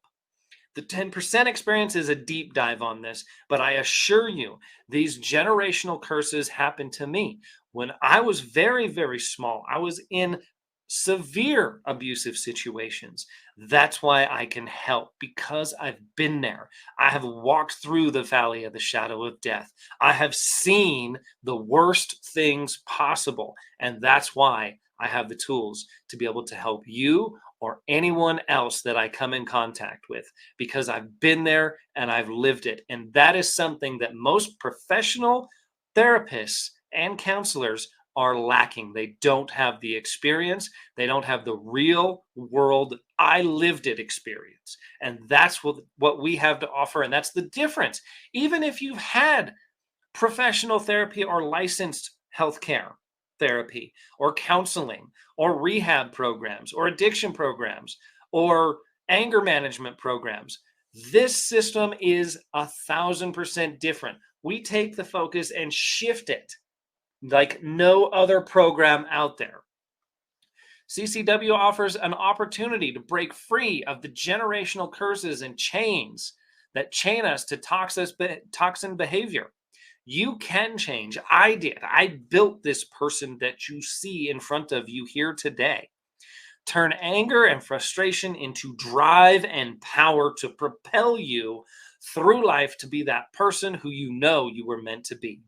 The 10% experience is a deep dive on this, but I assure you, these generational curses happened to me. When I was very, very small, I was in severe abusive situations. That's why I can help, because I've been there. I have walked through the valley of the shadow of death. I have seen the worst things possible, and that's why I have the tools to be able to help you or anyone else that I come in contact with, because I've been there and I've lived it. And that is something that most professional therapists and counselors are lacking. They don't have the experience. They don't have the real world, I lived it experience. And that's what we have to offer. And that's the difference. Even if you've had professional therapy or licensed healthcare therapy or counseling or rehab programs or addiction programs or anger management programs, this system is 1,000% different. We take the focus and shift it like no other program out there. CCW offers an opportunity to break free of the generational curses and chains that chain us to toxin behavior. You can change. I did. I built this person that you see in front of you here today. Turn anger and frustration into drive and power to propel you through life to be that person who you know you were meant to be.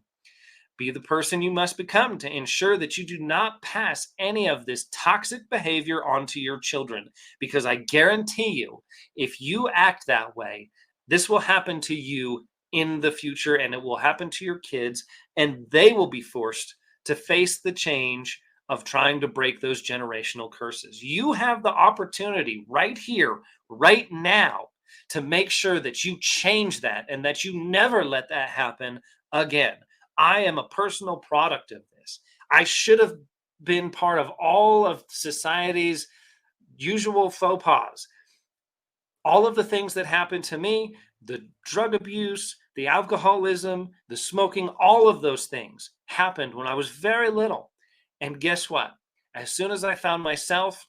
Be the person you must become to ensure that you do not pass any of this toxic behavior onto your children. Because I guarantee you, if you act that way, this will happen to you in the future, and it will happen to your kids, and they will be forced to face the change of trying to break those generational curses. You have the opportunity right here, right now, to make sure that you change that and that you never let that happen again. I am a personal product of this. I should have been part of all of society's usual faux pas. All of the things that happened to me, the drug abuse, the alcoholism, the smoking, all of those things happened when I was very little. And guess what? As soon as I found myself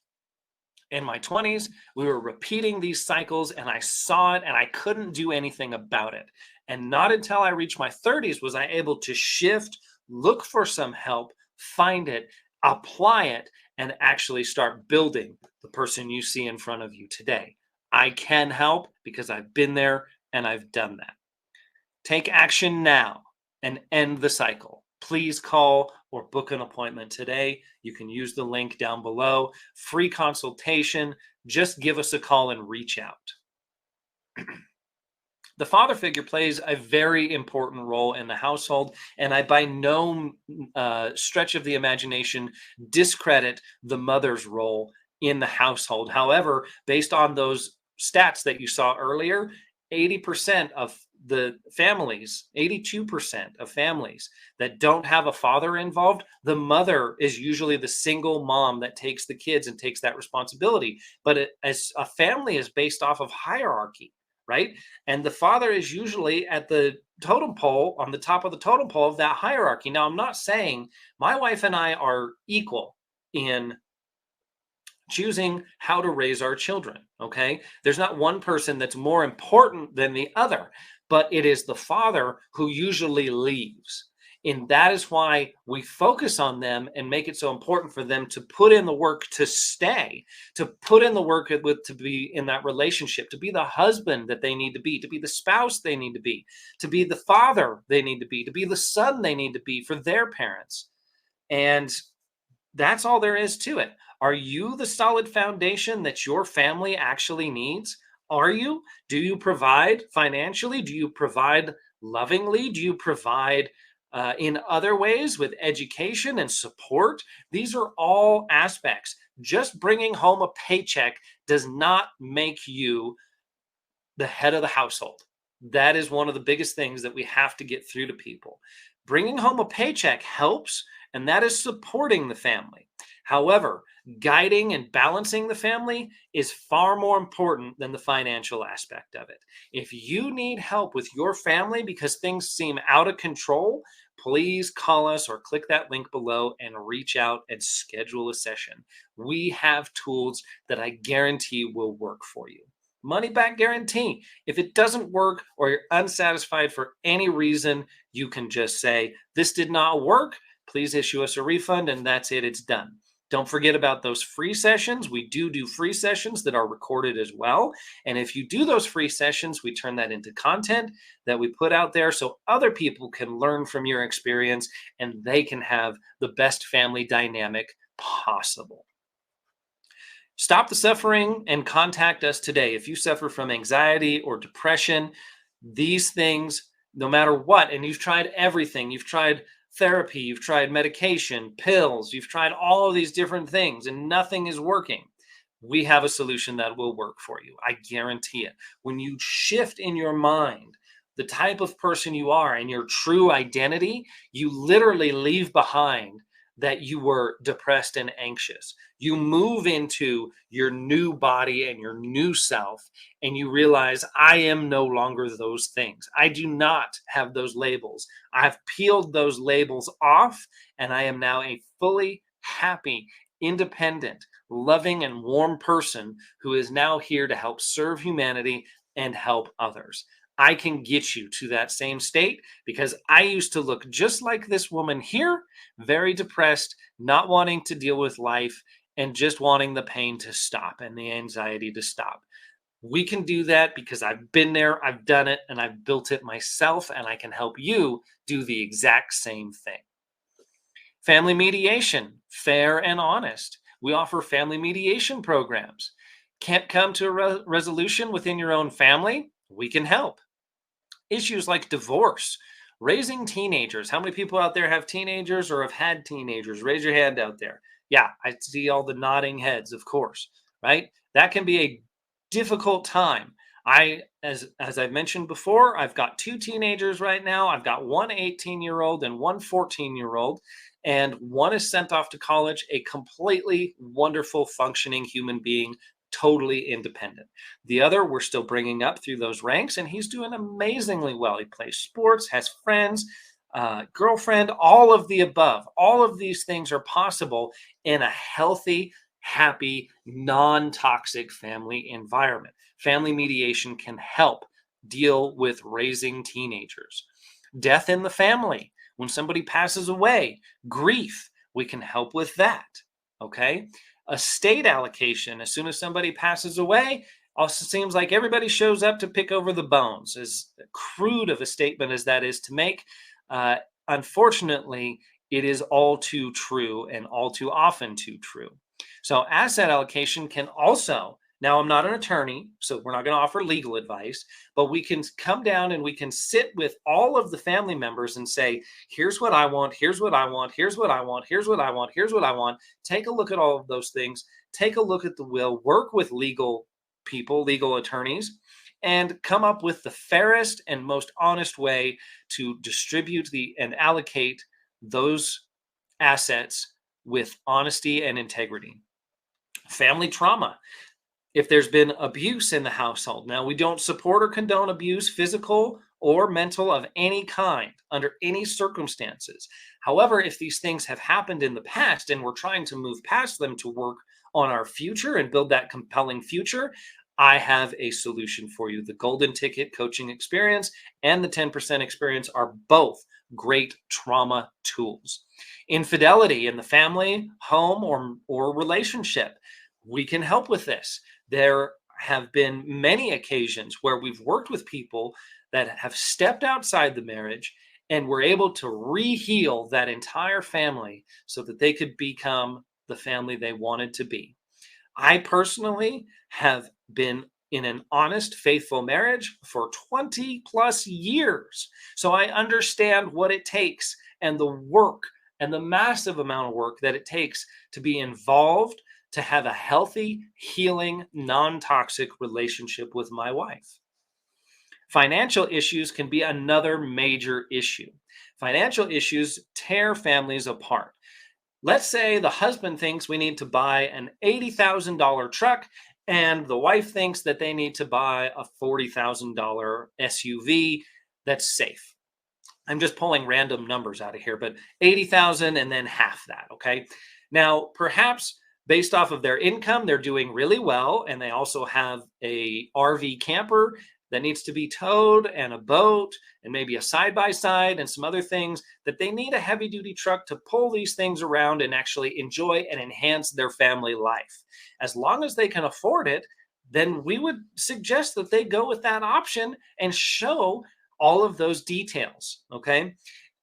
in my 20s, we were repeating these cycles, and I saw it and I couldn't do anything about it. And not until I reached my 30s was I able to shift, look for some help, find it, apply it, and actually start building the person you see in front of you today. I can help because I've been there and I've done that. Take action now and end the cycle. Please call or book an appointment today. You can use the link down below. Free consultation. Just give us a call and reach out. The father figure plays a very important role in the household, and I by no stretch of the imagination discredit the mother's role in the household. However, based on those stats that you saw earlier, 80% of the families, 82% of families that don't have a father involved, the mother is usually the single mom that takes the kids and takes that responsibility. But as a family is based off of hierarchy, right? And the father is usually at the totem pole, on the top of the totem pole of that hierarchy. Now, I'm not saying my wife and I are equal in choosing how to raise our children, okay? There's not one person that's more important than the other, but it is the father who usually leaves. And that is why we focus on them and make it so important for them to put in the work to stay, to put in the work to be in that relationship, to be the husband that they need to be the spouse they need to be the father they need to be the son they need to be for their parents. And that's all there is to it. Are you the solid foundation that your family actually needs? Are you? Do you provide financially? Do you provide lovingly? Do you provide in other ways with education and support? These are all aspects. Just bringing home a paycheck does not make you the head of the household. That is one of the biggest things that we have to get through to people. Bringing home a paycheck helps, and that is supporting the family. However, guiding and balancing the family is far more important than the financial aspect of it. If you need help with your family because things seem out of control, please call us or click that link below and reach out and schedule a session. We have tools that I guarantee will work for you. Money back guarantee. If it doesn't work or you're unsatisfied for any reason, you can just say, this did not work. Please issue us a refund, and that's it. It's done. Don't forget about those free sessions. We do free sessions that are recorded as well. And if you do those free sessions, we turn that into content that we put out there so other people can learn from your experience and they can have the best family dynamic possible. Stop the suffering and contact us today. If you suffer from anxiety or depression, these things, no matter what, and you've tried everything, you've tried therapy, you've tried medication, pills, you've tried all of these different things and nothing is working, we have a solution that will work for you. I guarantee it. When you shift in your mind the type of person you are and your true identity, you literally leave behind that you were depressed and anxious. You move into your new body and your new self, and you realize, I am no longer those things. I do not have those labels. I've peeled those labels off, and I am now a fully happy, independent, loving, and warm person who is now here to help serve humanity and help others. I can get you to that same state because I used to look just like this woman here, very depressed, not wanting to deal with life, and just wanting the pain to stop and the anxiety to stop. We can do that because I've been there, I've done it, and I've built it myself, and I can help you do the exact same thing. Family mediation, fair and honest. We offer family mediation programs. Can't come to a resolution within your own family? We can help. Issues like divorce, raising teenagers. How many people out there have teenagers or have had teenagers? Raise your hand out there. Yeah, I see all the nodding heads, of course, right? That can be a difficult time. As I've mentioned before, I've got 2 teenagers right now. I've got one 18-year-old and one 14-year-old, and one is sent off to college, a completely wonderful, functioning human being, totally independent. The other, we're still bringing up through those ranks, and he's doing amazingly well. He plays sports, has friends, girlfriend, all of the above. All of these things are possible in a healthy, happy, non-toxic family environment. Family mediation can help deal with raising teenagers. Death in the family. When somebody passes away, grief, we can help with that. Okay? Estate allocation. As soon as somebody passes away, Also seems like everybody shows up to pick over the bones. As crude of a statement as that is to make, uh, unfortunately, it is all too true and all too often too true. So asset allocation can also, now I'm not an attorney, so we're not going to offer legal advice, but we can come down and we can sit with all of the family members and say, here's what I want, here's what I want, here's what I want, here's what I want, here's what I want. Take a look at all of those things. Take a look at the will, work with legal people, legal attorneys, and come up with the fairest and most honest way to distribute and allocate those assets with honesty and integrity. Family trauma. If there's been abuse in the household, now we don't support or condone abuse, physical or mental, of any kind under any circumstances. However, if these things have happened in the past and we're trying to move past them to work on our future and build that compelling future, I have a solution for you. The Golden Ticket Coaching Experience and the 10% Experience are both great trauma tools. Infidelity in the family, home, or relationship, we can help with this. There have been many occasions where we've worked with people that have stepped outside the marriage and were able to re-heal that entire family so that they could become the family they wanted to be. I personally have been in an honest, faithful marriage for 20 plus years. So I understand what it takes and the work and the massive amount of work that it takes to be involved, to have a healthy, healing, non-toxic relationship with my wife. Financial issues can be another major issue. Financial issues tear families apart. Let's say the husband thinks we need to buy an $80,000 truck and the wife thinks that they need to buy a $40,000 SUV that's safe. I'm just pulling random numbers out of here, but 80,000 and then half that, okay? Now, perhaps based off of their income, they're doing really well, and they also have a RV camper that needs to be towed, and a boat, and maybe a side-by-side, and some other things, that they need a heavy-duty truck to pull these things around and actually enjoy and enhance their family life. As long as they can afford it, then we would suggest that they go with that option and show all of those details, okay?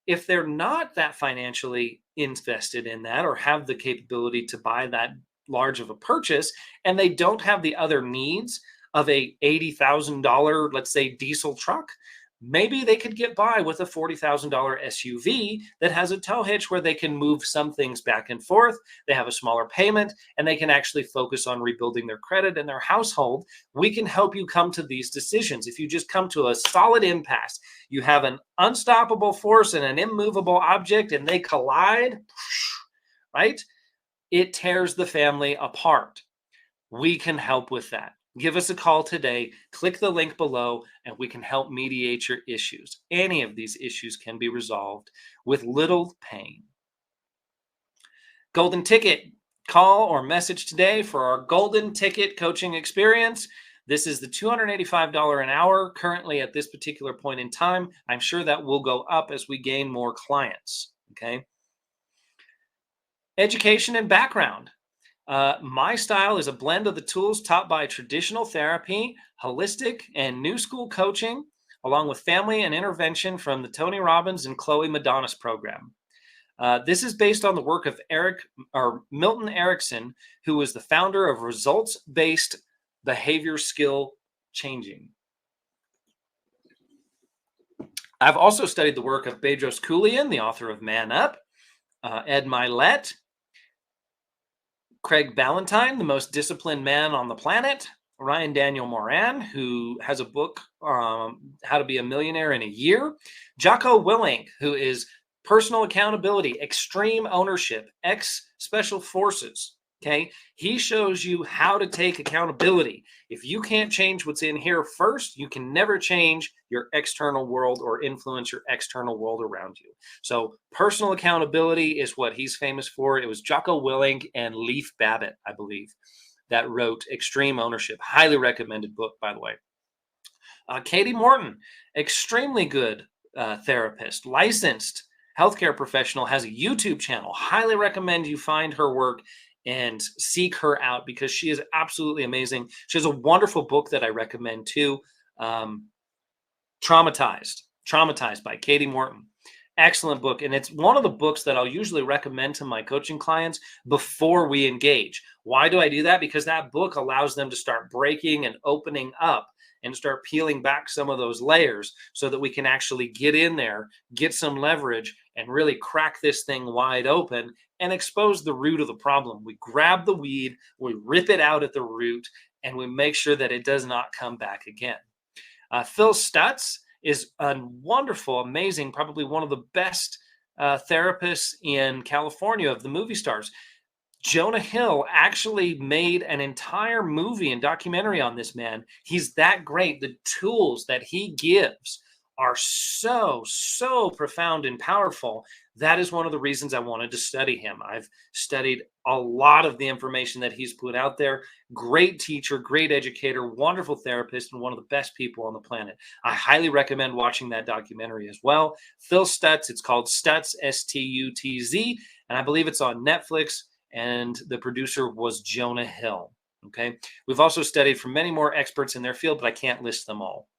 If they're not that financially invested in that or have the capability to buy that large of a purchase, and they don't have the other needs of a $80,000, let's say, diesel truck, maybe they could get by with a $40,000 SUV that has a tow hitch where they can move some things back and forth. They have a smaller payment and they can actually focus on rebuilding their credit and their household. We can help you come to these decisions. If you just come to a solid impasse, you have an unstoppable force and an immovable object and they collide, right? It tears the family apart. We can help with that. Give us a call today, click the link below, and we can help mediate your issues. Any of these issues can be resolved with little pain. Golden Ticket, call or message today for our Golden Ticket Coaching Experience. This is the $285 an hour currently at this particular point in time. I'm sure that will go up as we gain more clients, okay? Education and background. My style is a blend of the tools taught by traditional therapy, holistic, and new school coaching, along with family and intervention from the Tony Robbins and Chloe Madonis program. This is based on the work of Milton Erickson, who was the founder of results-based behavior skill changing. I've also studied the work of Bedros Keuilian, the author of Man Up, Ed Milet, Craig Ballantyne, the most disciplined man on the planet, Ryan Daniel Moran, who has a book, How to Be a Millionaire in a Year, Jocko Willink, who is personal accountability, extreme ownership, ex-special forces, okay? He shows you how to take accountability. If you can't change what's in here first, you can never change your external world or influence your external world around you. So personal accountability is what he's famous for. It was Jocko Willink and Leif Babbitt, I believe, that wrote Extreme Ownership. Highly recommended book, by the way. Katie Morton, extremely good therapist, licensed healthcare professional, has a YouTube channel. Highly recommend you find her work. and seek her out because she is absolutely amazing. She has a wonderful book that I recommend too. Um, Traumatized by Katie Morton. Excellent book. And it's one of the books that I'll usually recommend to my coaching clients before we engage. Why do I do that? Because that book allows them to start breaking and opening up and start peeling back some of those layers so that we can actually get in there, get some leverage, and really crack this thing wide open and expose the root of the problem. We grab the weed, we rip it out at the root, and we make sure that it does not come back again. Phil Stutz is a wonderful, amazing, probably one of the best therapists in California of the movie stars. Jonah Hill actually made an entire movie and documentary on this man. He's that great. The tools that he gives are so, so profound and powerful. That is one of the reasons I wanted to study him. I've studied a lot of the information that he's put out there. Great teacher, great educator, wonderful therapist, and one of the best people on the planet. I highly recommend watching that documentary as well. Phil Stutz, it's called Stutz, Stutz, and I believe it's on Netflix, and the producer was Jonah Hill. Okay. We've also studied from many more experts in their field, but I can't list them all.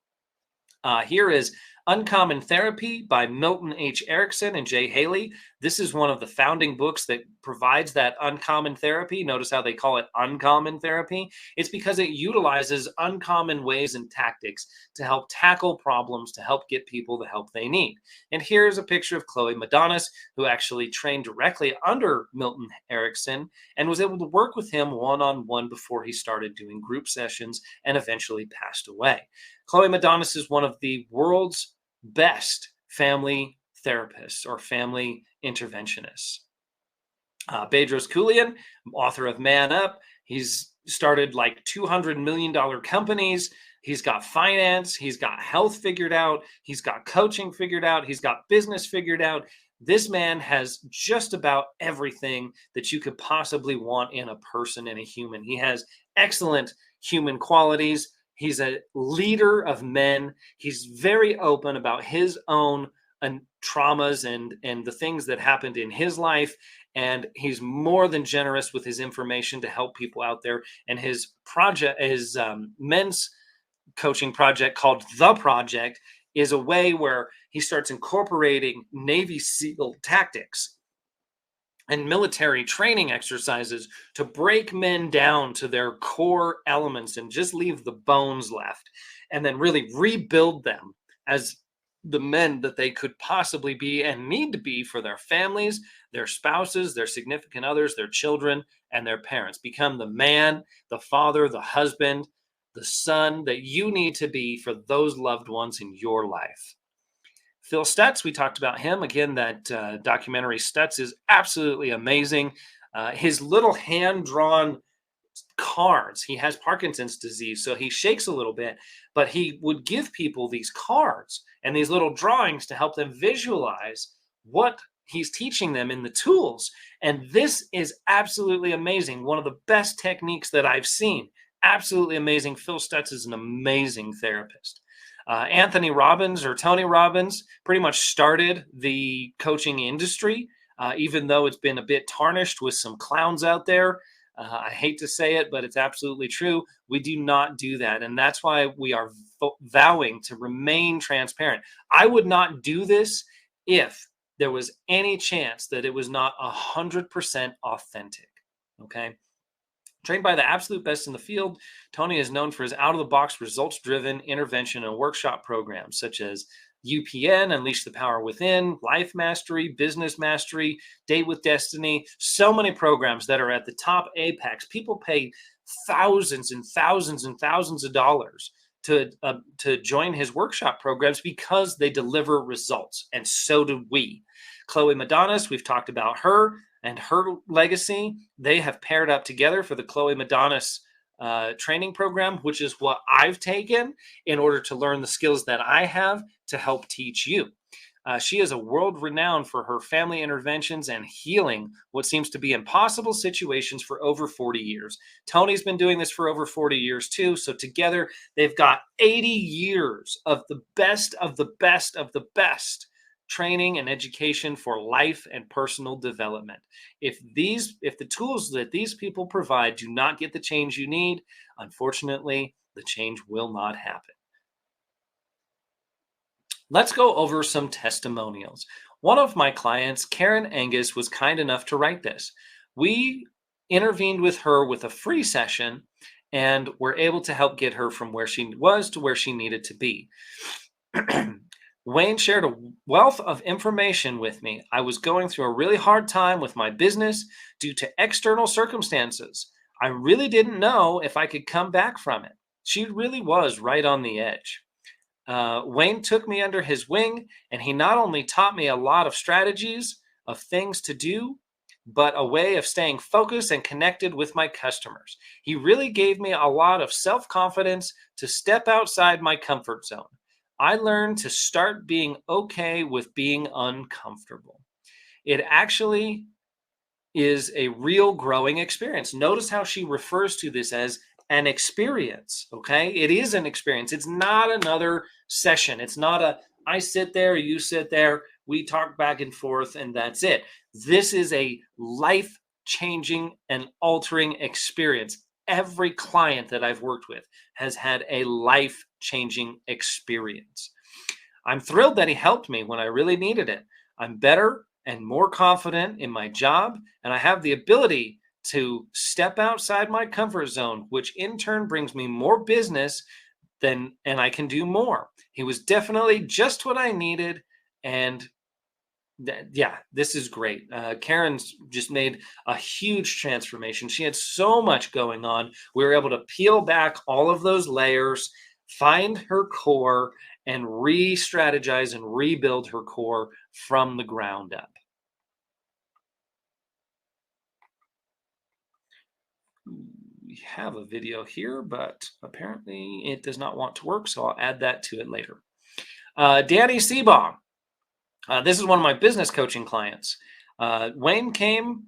Here is Uncommon Therapy by Milton H. Erickson and Jay Haley. This is one of the founding books that provides that uncommon therapy. Notice how they call it uncommon therapy. It's because it utilizes uncommon ways and tactics to help tackle problems, to help get people the help they need. And here's a picture of Chloe Madonis, who actually trained directly under Milton Erickson and was able to work with him one-on-one before he started doing group sessions and eventually passed away. Chloe Madonis is one of the world's best family therapists or family interventionists. Bedros Keuilian, author of Man Up, he's started like $200 million companies. He's got finance, he's got health figured out, he's got coaching figured out, he's got business figured out. This man has just about everything that you could possibly want in a person, in a human. He has excellent human qualities. He's a leader of men. He's very open about his own traumas and the things that happened in his life. And he's more than generous with his information to help people out there. And his project, his men's coaching project called The Project, is a way where he starts incorporating Navy SEAL tactics and military training exercises to break men down to their core elements and just leave the bones left, and then really rebuild them as the men that they could possibly be and need to be for their families, their spouses, their significant others, their children, and their parents. Become the man, the father, the husband, the son that you need to be for those loved ones in your life. Phil Stutz, we talked about him. Again, that documentary Stutz is absolutely amazing. His little hand-drawn cards, he has Parkinson's disease, so he shakes a little bit, but he would give people these cards and these little drawings to help them visualize what he's teaching them in the tools. And this is absolutely amazing. One of the best techniques that I've seen. Absolutely amazing. Phil Stutz is an amazing therapist. Anthony Robbins or Tony Robbins pretty much started the coaching industry, even though it's been a bit tarnished with some clowns out there. I hate to say it, but it's absolutely true. We do not do that. And that's why we are vowing to remain transparent. I would not do this if there was any chance that it was not 100% authentic. Okay. Trained by the absolute best in the field, Tony is known for his out-of-the-box, results-driven intervention and workshop programs such as UPN, Unleash the Power Within, Life Mastery, Business Mastery, Date with Destiny. So many programs that are at the top apex. People pay thousands and thousands and thousands of dollars to join his workshop programs because they deliver results, and so do we. Chloe Madonis, we've talked about her and her legacy. They have paired up together for the Chloe Madonis training program, which is what I've taken in order to learn the skills that I have to help teach you. She is a world renowned for her family interventions and healing what seems to be impossible situations for over 40 years. Tony's been doing this for over 40 years too. So together they've got 80 years of the best of the best of the best training and education for life and personal development. If the tools that these people provide do not get the change you need, unfortunately, the change will not happen. Let's go over some testimonials. One of my clients, Karen Angus, was kind enough to write this. We intervened with her with a free session and were able to help get her from where she was to where she needed to be. Wayne shared a wealth of information with me. I was going through a really hard time with my business due to external circumstances. I really didn't know if I could come back from it. She really was right on the edge. Wayne took me under his wing, and he not only taught me a lot of strategies of things to do, but a way of staying focused and connected with my customers. He really gave me a lot of self-confidence to step outside my comfort zone. I learned to start being okay with being uncomfortable. It actually is a real growing experience. Notice how she refers to this as an experience, okay? It is an experience. It's not another session. It's not a, I sit there, you sit there, we talk back and forth, and that's it. This is a life-changing and altering experience. Every client that I've worked with has had a life-changing experience. I'm thrilled that he helped me when I really needed it. I'm better and more confident in my job, and I have the ability to step outside my comfort zone, which in turn brings me more business and I can do more. He was definitely just what I needed, and yeah, this is great. Karen's just made a huge transformation. She had so much going on. We were able to peel back all of those layers, find her core, and re-strategize and rebuild her core from the ground up. We have a video here, but apparently it does not want to work, so I'll add that to it later. Danny Seabaugh. This is one of my business coaching clients. Wayne can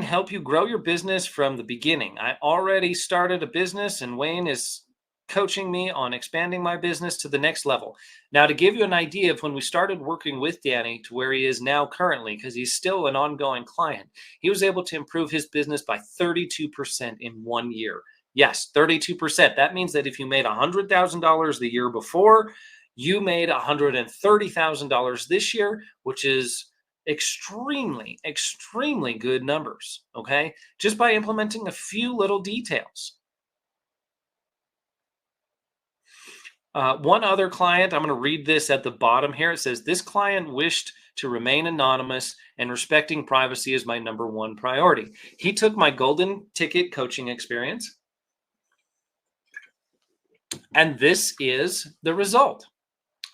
help you grow your business from the beginning. I already started a business, and Wayne is coaching me on expanding my business to the next level. Now, to give you an idea of when we started working with Danny to where he is now currently, because he's still an ongoing client, he was able to improve his business by 32% in 1 year. Yes, 32%. That means that if you made $100,000 the year before, you made $130,000 this year, which is extremely, extremely good numbers, okay? Just by implementing a few little details. One other client, I'm going to read this at the bottom here. It says, this client wished to remain anonymous, and respecting privacy is my number one priority. He took my golden ticket coaching experience, and this is the result.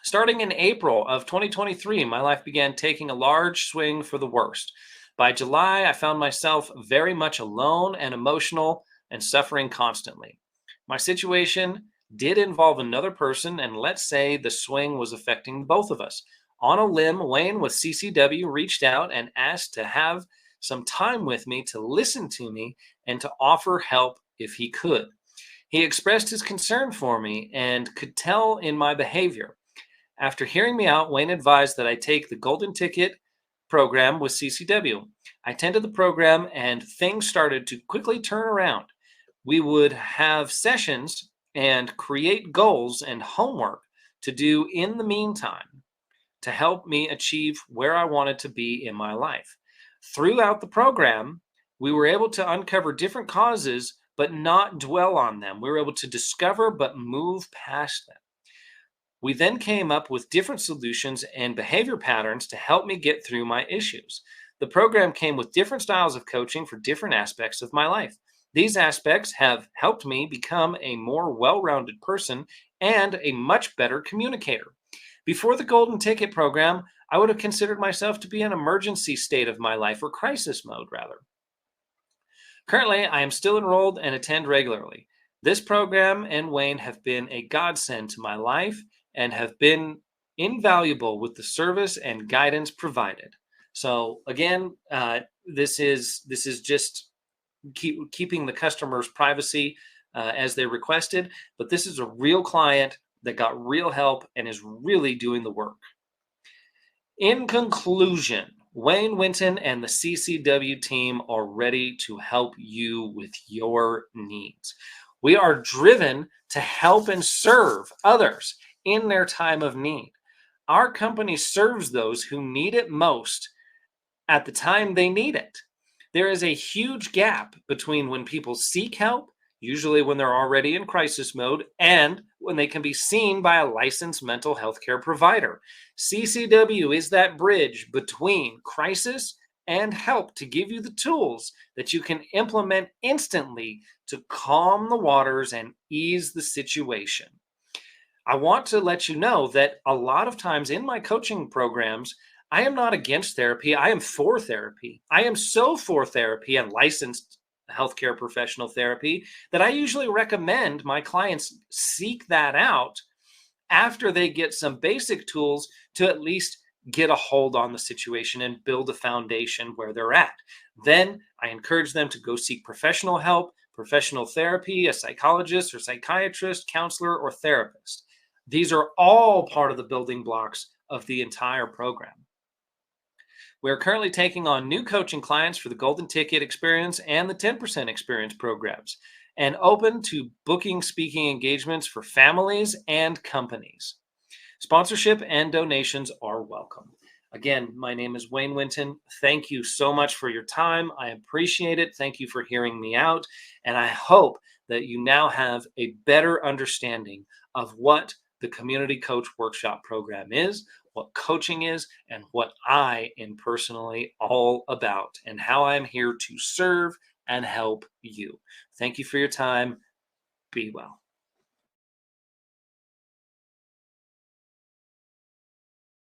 Starting in April of 2023, my life began taking a large swing for the worst. By July, I found myself very much alone and emotional and suffering constantly. My situation did involve another person, and let's say the swing was affecting both of us. On a limb, Wayne with CCW reached out and asked to have some time with me to listen to me and to offer help if he could. He expressed his concern for me and could tell in my behavior. After hearing me out, Wayne advised that I take the Golden Ticket program with CCW. I attended the program, and things started to quickly turn around. We would have sessions and create goals and homework to do in the meantime to help me achieve where I wanted to be in my life. Throughout the program, we were able to uncover different causes, but not dwell on them. We were able to discover, but move past them. We then came up with different solutions and behavior patterns to help me get through my issues. The program came with different styles of coaching for different aspects of my life. These aspects have helped me become a more well-rounded person and a much better communicator. Before the Golden Ticket program, I would have considered myself to be an emergency state of my life, or crisis mode, rather. Currently, I am still enrolled and attend regularly. This program and Wayne have been a godsend to my life and have been invaluable with the service and guidance provided. So again, this is just keeping the customer's privacy as they requested, but this is a real client that got real help and is really doing the work. In conclusion, Wayne Winton and the CCW team are ready to help you with your needs. We are driven to help and serve others in their time of need. Our company serves those who need it most at the time they need it. There is a huge gap between when people seek help, usually when they're already in crisis mode, and when they can be seen by a licensed mental health care provider. CCW is that bridge between crisis and help to give you the tools that you can implement instantly to calm the waters and ease the situation. I want to let you know that a lot of times in my coaching programs, I am not against therapy. I am for therapy. I am so for therapy and licensed healthcare professional therapy that I usually recommend my clients seek that out after they get some basic tools to at least get a hold on the situation and build a foundation where they're at. Then I encourage them to go seek professional help, professional therapy, a psychologist or psychiatrist, counselor, or therapist. These are all part of the building blocks of the entire program. We are currently taking on new coaching clients for the Golden Ticket Experience and the 10% Experience programs, and open to booking speaking engagements for families and companies. Sponsorship and donations are welcome. Again, my name is Wayne Winton. Thank you so much for your time. I appreciate it. Thank you for hearing me out. And I hope that you now have a better understanding of what the Community Coach Workshop program is, what coaching is, and what I am personally all about, and how I'm here to serve and help you. Thank you for your time. Be well.